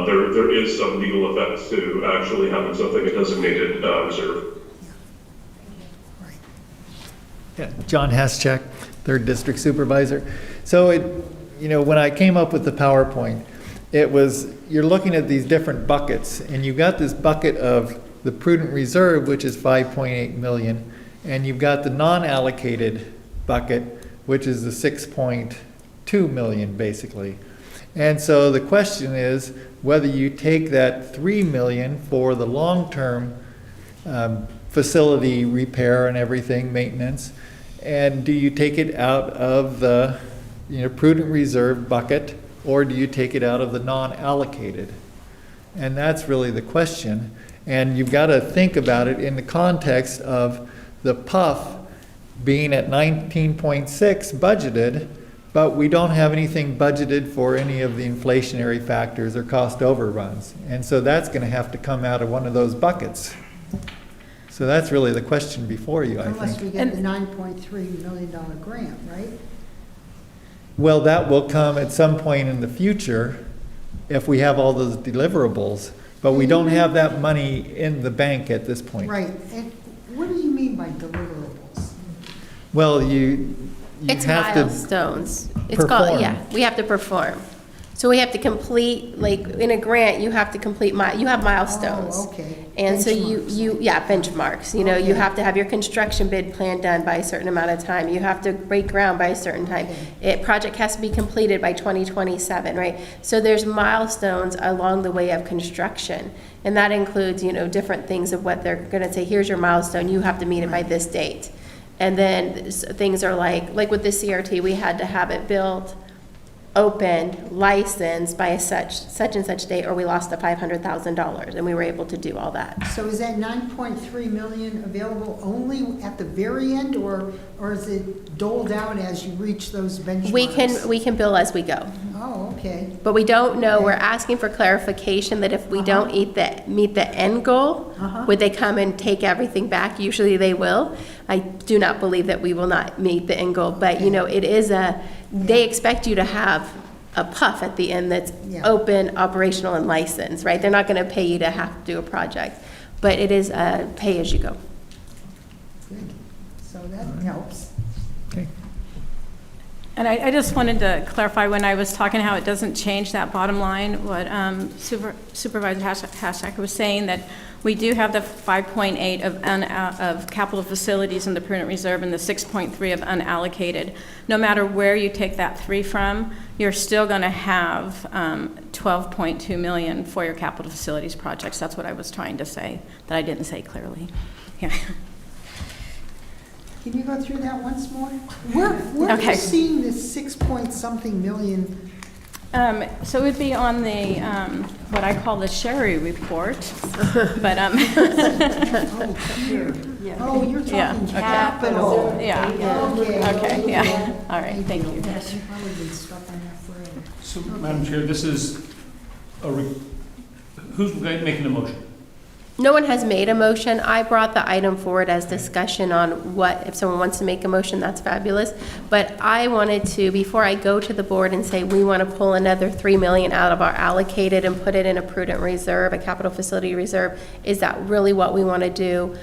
there is some legal effect to actually having something a designated reserve. Yeah, John Haschak, 3rd District Supervisor. So when I came up with the PowerPoint, it was, you're looking at these different buckets, and you've got this bucket of the prudent reserve, which is 5.8 million, and you've got the non-allocated bucket, which is the 6.2 million, basically. And so the question is whether you take that 3 million for the long-term facility repair and everything, maintenance, and do you take it out of the prudent reserve bucket, or do you take it out of the non-allocated? And that's really the question. And you've got to think about it in the context of the PUF being at 19.6 budgeted, but we don't have anything budgeted for any of the inflationary factors or cost overruns. And so that's going to have to come out of one of those buckets. So that's really the question before you, I Unless think. we get the $9.3 million grant, right? Well, that will come at some point in the future if we have all those deliverables, but we don't have that money in the bank at this point. Right, and what do you mean by deliverables? Well, you It's have to milestones. It's called, perform. yeah, we have to perform. So we have to complete, like, in a grant, you have to complete, you have milestones. Oh, okay. And so yeah, benchmarks, you know, you Okay. have to have your construction bid plan done by a certain amount of time. You have to break ground by a certain time. Project has to be completed by 2027, right? So there's milestones along the way of construction. And that includes, you know, different things of what they're gonna say, here's your milestone, you have to meet it by this date. And then things are like with the CRT, we had to have it built, opened, licensed by such and such date, or we lost the $500,000, and we were able to do all that. So is that 9.3 million available only at the very end, or is it doled out as you reach those benchmarks? We can bill as we go. Oh, okay. But we don't know, we're asking for clarification that if we don't meet the end goal, would they come and take everything back? Usually they will. I do not believe that we will not meet the end goal, but you know, it is they expect you to have a PUF at the end that's open, operational, and licensed, right? They're not gonna pay you to have to do a project, but it is pay as you go. Good. So that helps. And I just wanted to clarify, when I was talking how it doesn't change that bottom line, what Supervisor Hashtag was saying, that we do have the 5.8 of capital facilities in the prudent reserve and the 6.3 of unallocated. No matter where you take that 3 from, you're still going to have 12.2 million for your capital facilities projects. That's what I was trying to say, that I didn't say clearly. Yeah. Can you go through that once more? Where are you seeing this 6-point-something million? So it would be on the, what I call the Sherry report, but, Oh, here. Oh, you're talking capital. Yeah, okay, yeah, all right, thank you. Yes, you've probably been stuck on that forever. So, Madam Chair, this is who's making the motion? No one has made a motion. I brought the item forward as discussion on what, if someone wants to make a motion, that's fabulous. But I wanted to, before I go to the board and say, we want to pull another 3 million out of our allocated and put it in a prudent reserve, a capital facility reserve, is that really what we want to do?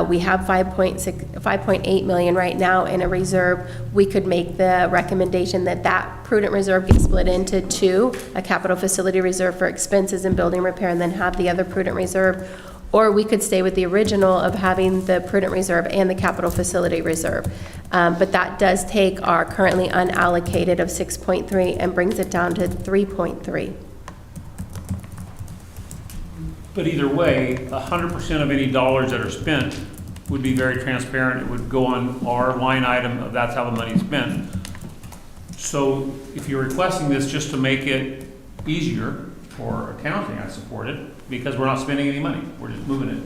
We have 5.8 million right now in a reserve. We could make the recommendation that that prudent reserve gets split into 2, a capital facility reserve for expenses and building repair, and then have the other prudent reserve. Or we could stay with the original of having the prudent reserve and the capital facility reserve. But that does take our currently unallocated of 6.3 and brings it down to 3.3. But either way, 100% of any dollars that are spent would be very transparent. It would go on our line item of that's how the money's spent. So if you're requesting this just to make it easier for accounting, I support it, because we're not spending any money. We're just moving it.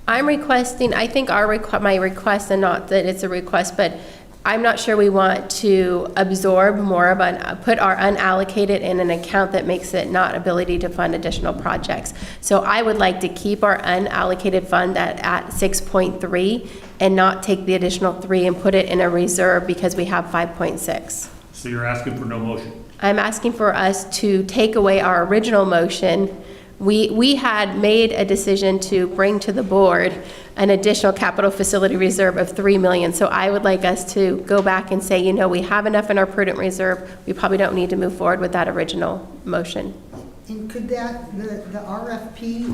I'm requesting, I think my request, and not that it's a request, but I'm not sure we want to absorb more of put our unallocated in an account that makes it not ability to fund additional projects. So I would like to keep our unallocated fund at 6.3 and not take the additional 3 and put it in a reserve because we have 5.6. So you're asking for no motion? I'm asking for us to take away our original motion. We had made a decision to bring to the board an additional capital facility reserve of 3 million. So I would like us to go back and say, you know, we have enough in our prudent reserve. We probably don't need to move forward with that original motion. And could that, the RFP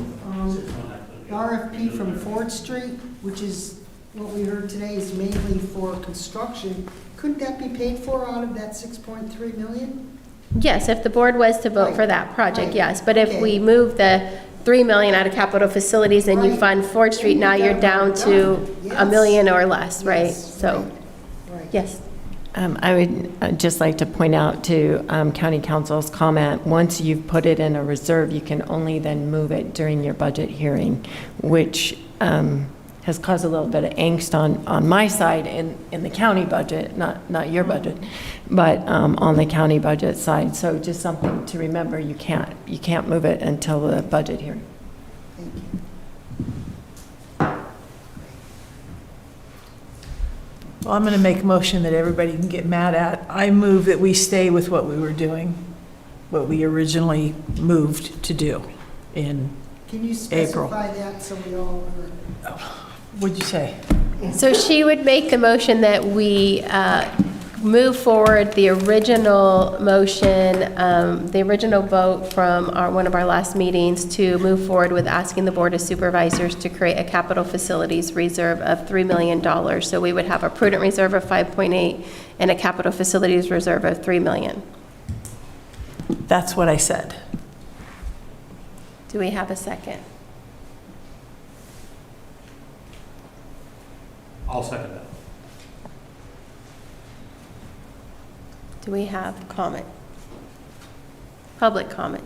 from Ford Street, which is what we heard today is mainly for construction, couldn't that be paid for out of that 6.3 million? Yes, if the board was to vote for that project, yes. But if we move the 3 million out of capital facilities and you fund Ford Street, now you're down to $1 million or less, right? So, yes. I would just like to point out to County Council's comment, once you've put it in a reserve, you can only then move it during your budget hearing, which has caused a little bit of angst on my side in the county budget, not your budget, but on the county budget side. So just something to remember, you can't move it until the budget hearing. Thank you. Well, I'm going to make a motion that everybody can get mad at. I move that we stay with what we were doing, what we originally moved to do in Can you April. specify that so we all agree? What'd you say? So she would make the motion that we move forward the original motion, the original vote from one of our last meetings to move forward with asking the Board of Supervisors to create a capital facilities reserve of $3 million. So we would have a prudent reserve of 5.8 and a capital facilities reserve of $3 million. That's what I said. Do we have a second? I'll second that. Do we have comment? Public comment?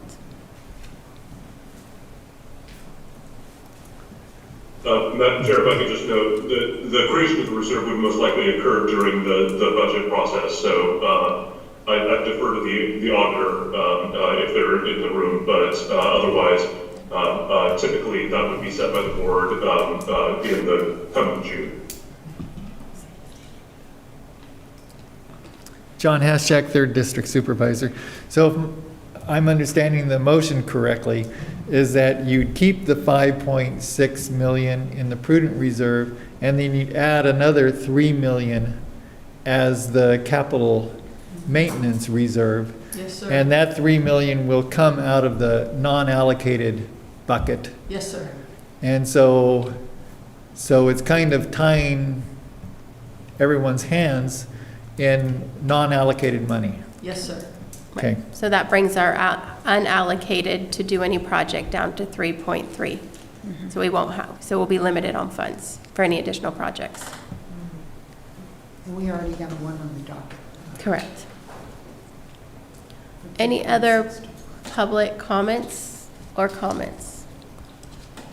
Madam Chair, if I could just note, the creation of the reserve would most likely occur during the budget process. So I defer to the auditor if they're in the room, but otherwise, typically that would be set by the board in the coming June. John Haschak, 3rd District Supervisor. So if I'm understanding the motion correctly, is that you'd keep the 5.6 million in the prudent reserve, and then you'd add another 3 million as the capital maintenance reserve. Yes, sir. And that 3 million will come out of the non-allocated bucket. Yes, sir. And so it's kind of tying everyone's hands in non-allocated money. Yes, sir. Okay. So that brings our unallocated to do any project down to 3.3. So we won't have, so we'll be limited on funds for any additional projects. And we already got one on the docket. Correct. Any other public comments or comments?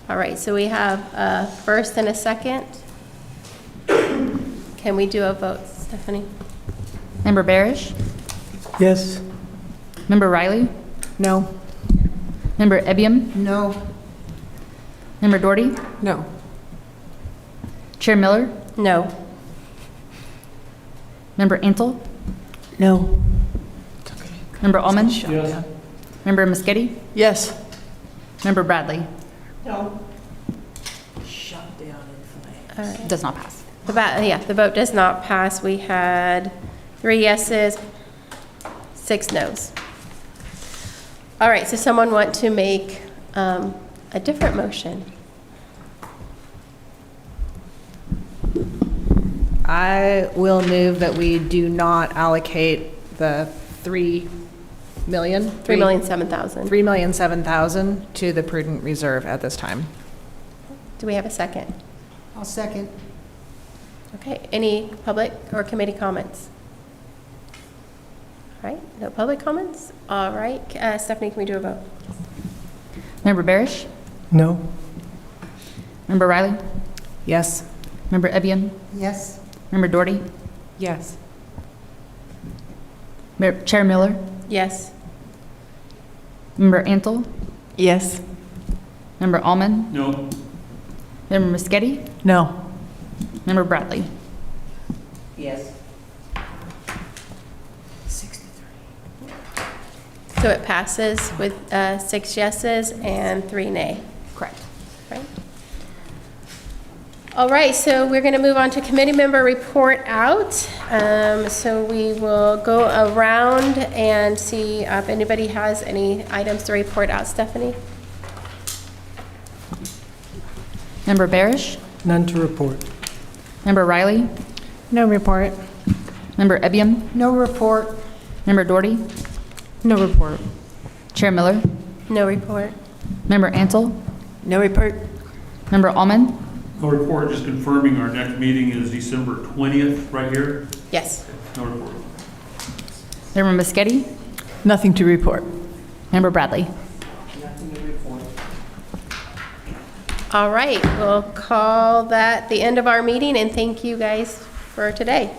All right, so we have a first and a second. Can we do a vote, Stephanie? Member Barish? Yes? Member Riley? No. Member Ebium? No. Member Doherty? No. Chair Miller? No. Member Antle? No. Member Almond? Yes. Member Muschetti? Yes. Member Bradley? No. Shut down in flames. All right. Does not pass. The vote does not pass. We had 3 yeses, 6 noes. All right, so someone want to make a different motion? I will move that we do not allocate the 3 million? 3,007,000. 3,007,000 to the prudent reserve at this time. Do we have a second? I'll second. Okay, any public or committee comments? All right, no public comments? All right, Stephanie, can we do a vote? Member Barish? No? Member Riley? Yes. Member Ebium? Yes. Member Doherty? Yes. Chair Miller? Yes. Member Antle? Yes. Member Almond? No. Member Muschetti? No. Member Bradley? Yes. So it passes with 6 yeses and 3 nay. Correct. Right. All right, so we're going to move on to committee member report out. So we will go around and see if anybody has any items to report out. Stephanie? Member Barish? None to report. Member Riley? No report. Member Ebium? No report. Member Doherty? No report. Chair Miller? No report. Member Antle? No report. Member Almond? No report, just confirming our next meeting is December 20th, right here. Yes. No report. Member Moschetti? Nothing to report. Member Bradley? All right, we'll call that the end of our meeting, and thank you guys for today.